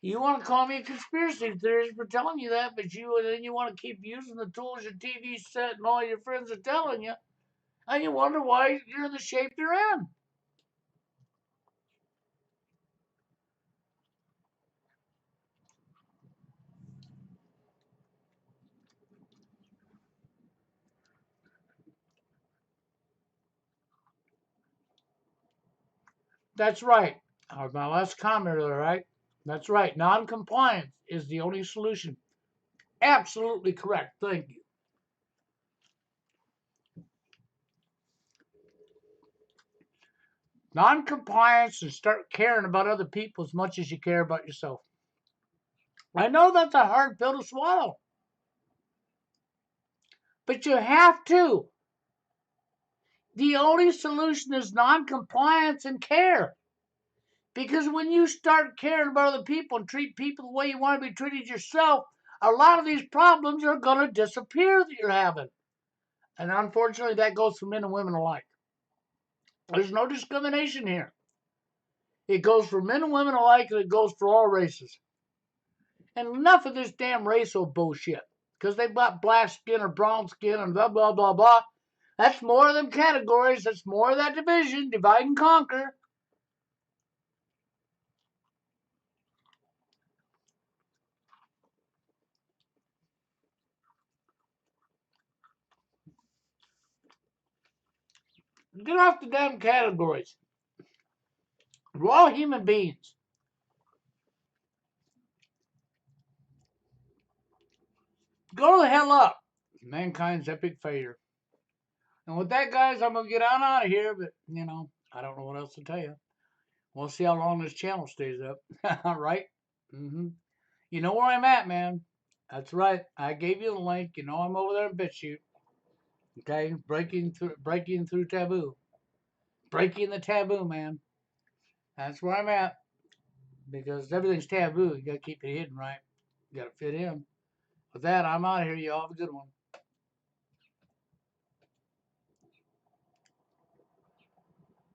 You want to call me a conspiracy theorist for telling you that, but then you want to keep using the tools your TV set and all your friends are telling you, and you wonder why you're in the shape you're in. That's right. My last comment, all right? That's right. Non-compliance is the only solution. Absolutely correct. Thank you. Non-compliance and start caring about other people as much as you care about yourself. I know that's a hard pill to swallow, but you have to. The only solution is non-compliance and care. Because when you start caring about other people and treat people the way you want to be treated yourself, a lot of these problems are going to disappear that you're having. And unfortunately, that goes for men and women alike. There's no discrimination here. It goes for men and women alike, and it goes for all races. And enough of this damn racial bullshit. Because they've got black skin or brown skin and blah, blah, blah, blah. That's more of them categories. That's more of that division. Divide and conquer. Get off the damn categories. We're all human beings. Go the hell up. Mankind's epic failure. And with that, guys, I'm going to get on out of here. But, I don't know what else to tell you. We'll see how long this channel stays up. All right? Mm-hmm. You know where I'm at, man. That's right. I gave you the link. You know I'm over there in BitChute. Okay? Breaking through taboo. Breaking the taboo, man. That's where I'm at. Because everything's taboo. You got to keep it hidden, right? You got to fit in. With that, I'm out of here. Y'all have a good one.